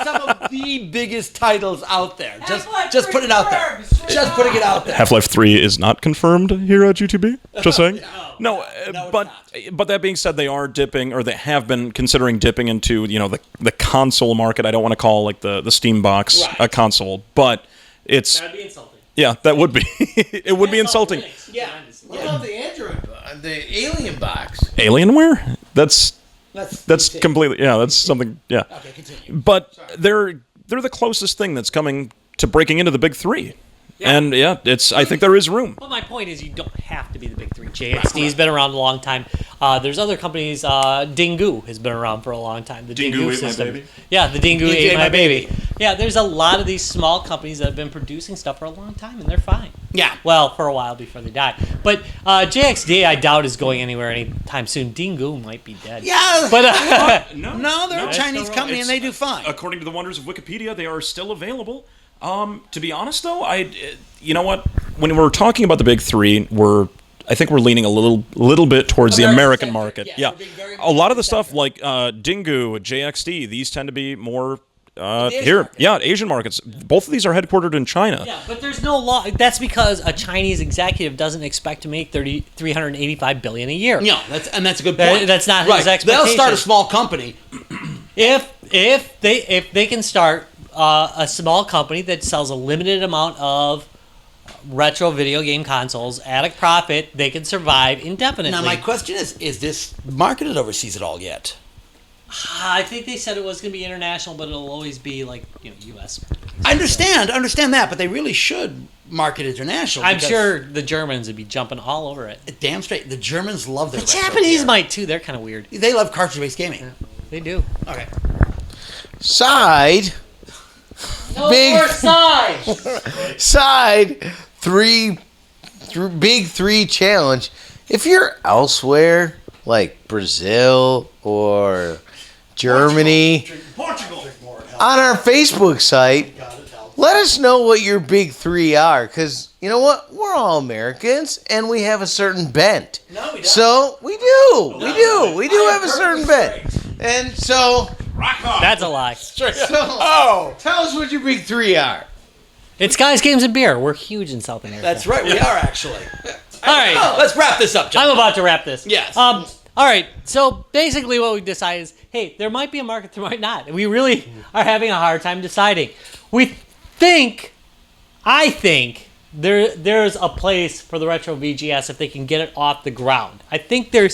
the biggest titles out there. Just put it out there. Just putting it out there. Half-Life 3 is not confirmed here at GTB. Just saying. No, it's but that being said, they are dipping, or they have been considering dipping into the console market. I don't want to call like the Steam box a console, but it's That'd be insulting. yeah, that would be it would be insulting. Yeah. What about the Android, the Alien box? Alienware? That's Let's completely that's something Okay, continue. But they're the closest thing that's coming to breaking into the big three. And yeah, I think there is room. Well, my point is you don't have to be the big three. JXD's been around a long time. There's other companies. Dingu has been around for a long time. The Dingu ate my system. baby? Yeah, the Dingu ate my baby. Yeah, there's a lot of these small companies that have been producing stuff for a long time, and they're fine. Yeah. Well, for a while before they die. But JXD, I doubt, is going anywhere anytime soon. Dingu might be dead. Yeah. But No, they're a Chinese company and they do fine. According to the wonders of Wikipedia, they are still available. To be honest, though, you know what? When we're talking about the big three, I think we're leaning a little bit towards the American market. Yes, Yeah, we're being very a lot of the stuff like Dingu, JXD, these tend to be more Asian here. market. Yeah, Asian markets. Both of these are headquartered in China. yeah, but there's no law. That's because a Chinese executive doesn't expect to make $385 billion a year. No, that's a good point. That's not right. his expectation. They'll start a small company. If they can start a small company that sells a limited amount of retro video game consoles at a profit, they can survive indefinitely. Now, my question is this marketed overseas at all yet? I think they said it was going to be international, but it'll always be like U.S. I understand that, but they really should market international. I'm because- sure the Germans would be jumping all over it. Damn straight. The Germans love their The retro Japanese gear. might too. They're kind of weird. They love cartridge-based gaming. They do. Okay. Side No Big- more size. big three challenge. If you're elsewhere, like Brazil or Germany, Portugal. on our Facebook site, let us know what your big three are. Because you know what? We're all Americans and we have a certain bent. No, we don't. So we do. We do have a certain bent. And so, That's a lie. tell us what your big three are. It's Guys, Games, and Beer. We're huge in South America. That's right. We are actually. All right. Oh, let's wrap this up, John. I'm about to wrap this. Yes. All right. So basically, what we decided is, hey, there might be a market, there might not. We really are having a hard time deciding. I think there's a place for the Retro VGS if they can get it off the ground. I think they're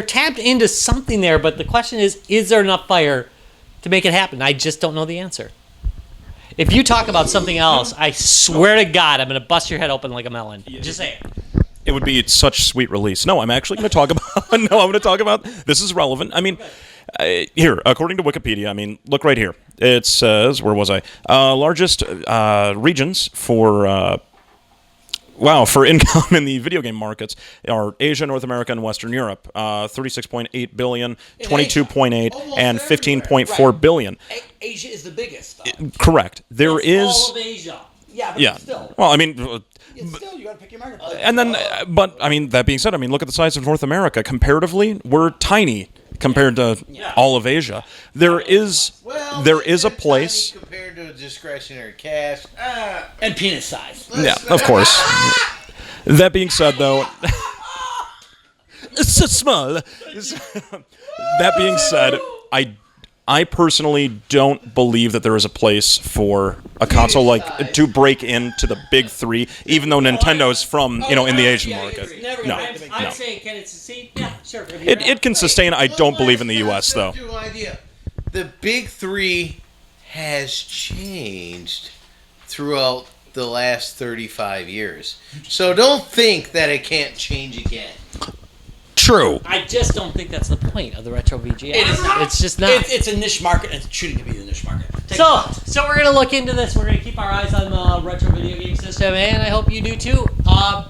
tapped into something there, but the question is there enough fire to make it happen? I just don't know the answer. If you talk about something else, I swear to God, I'm going to bust your head open like a melon. Just say it. It would be such sweet release. No, I'm actually going to talk about. I'm going to talk about. This is relevant. I mean, here, according to Wikipedia, I mean, look right here. It says, where was I? Largest regions for income in the video game markets are Asia, North America, and Western Europe. 36.8 billion, 22.8, and 15.4 billion. Asia is the biggest. Though. Correct. There is. All of Asia. Yeah, but Yeah. still. Well, I mean. Still, you got to pick your marketplace. And then, but I mean, that being said, I mean, look at the size of North America. Comparatively, we're tiny compared to all of Asia. There is a place. Compared to discretionary cash. And penis size. Yeah, of course. That being said, though, it's so small. That being said, I personally don't believe that there is a place for a console like to break into the big three, even though Nintendo's from in the Asian market. No, I'm saying, can it succeed? Yeah, sure. it can sustain. I don't believe in the U.S. though. The big three has changed throughout the last 35 years. So don't think that it can't change again. True. I just don't think that's the point of the Retro VGS. It is not. It's just not. It's a niche market, and it's shooting to be the niche market. So we're gonna look into this. We're gonna keep our eyes on the retro video game system, and I hope you do too.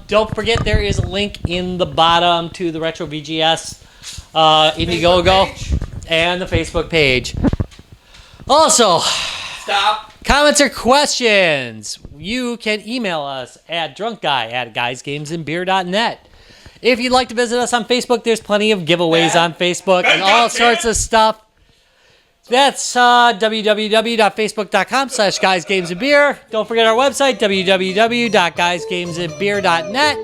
Don't forget there is a link in the bottom to the Retro VGS Indiegogo and the Facebook page. Also, Stop. comments or questions, you can email us at drunkguy@guysgamesandbeer.net. If you'd like to visit us on Facebook, there's plenty of giveaways on Facebook and all sorts of stuff. That's www.facebook.com/guysgamesandbeer. Don't forget our website, www.guysgamesandbeer.net.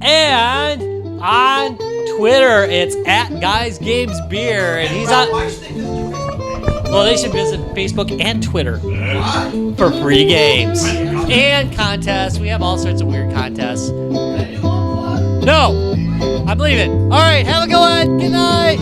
And on Twitter, it's @guysgamesbeer. And he's on... Well, they should visit Facebook and Twitter for free games and contests. We have all sorts of weird contests. No, I'm leaving. All right, have a good one. Good night.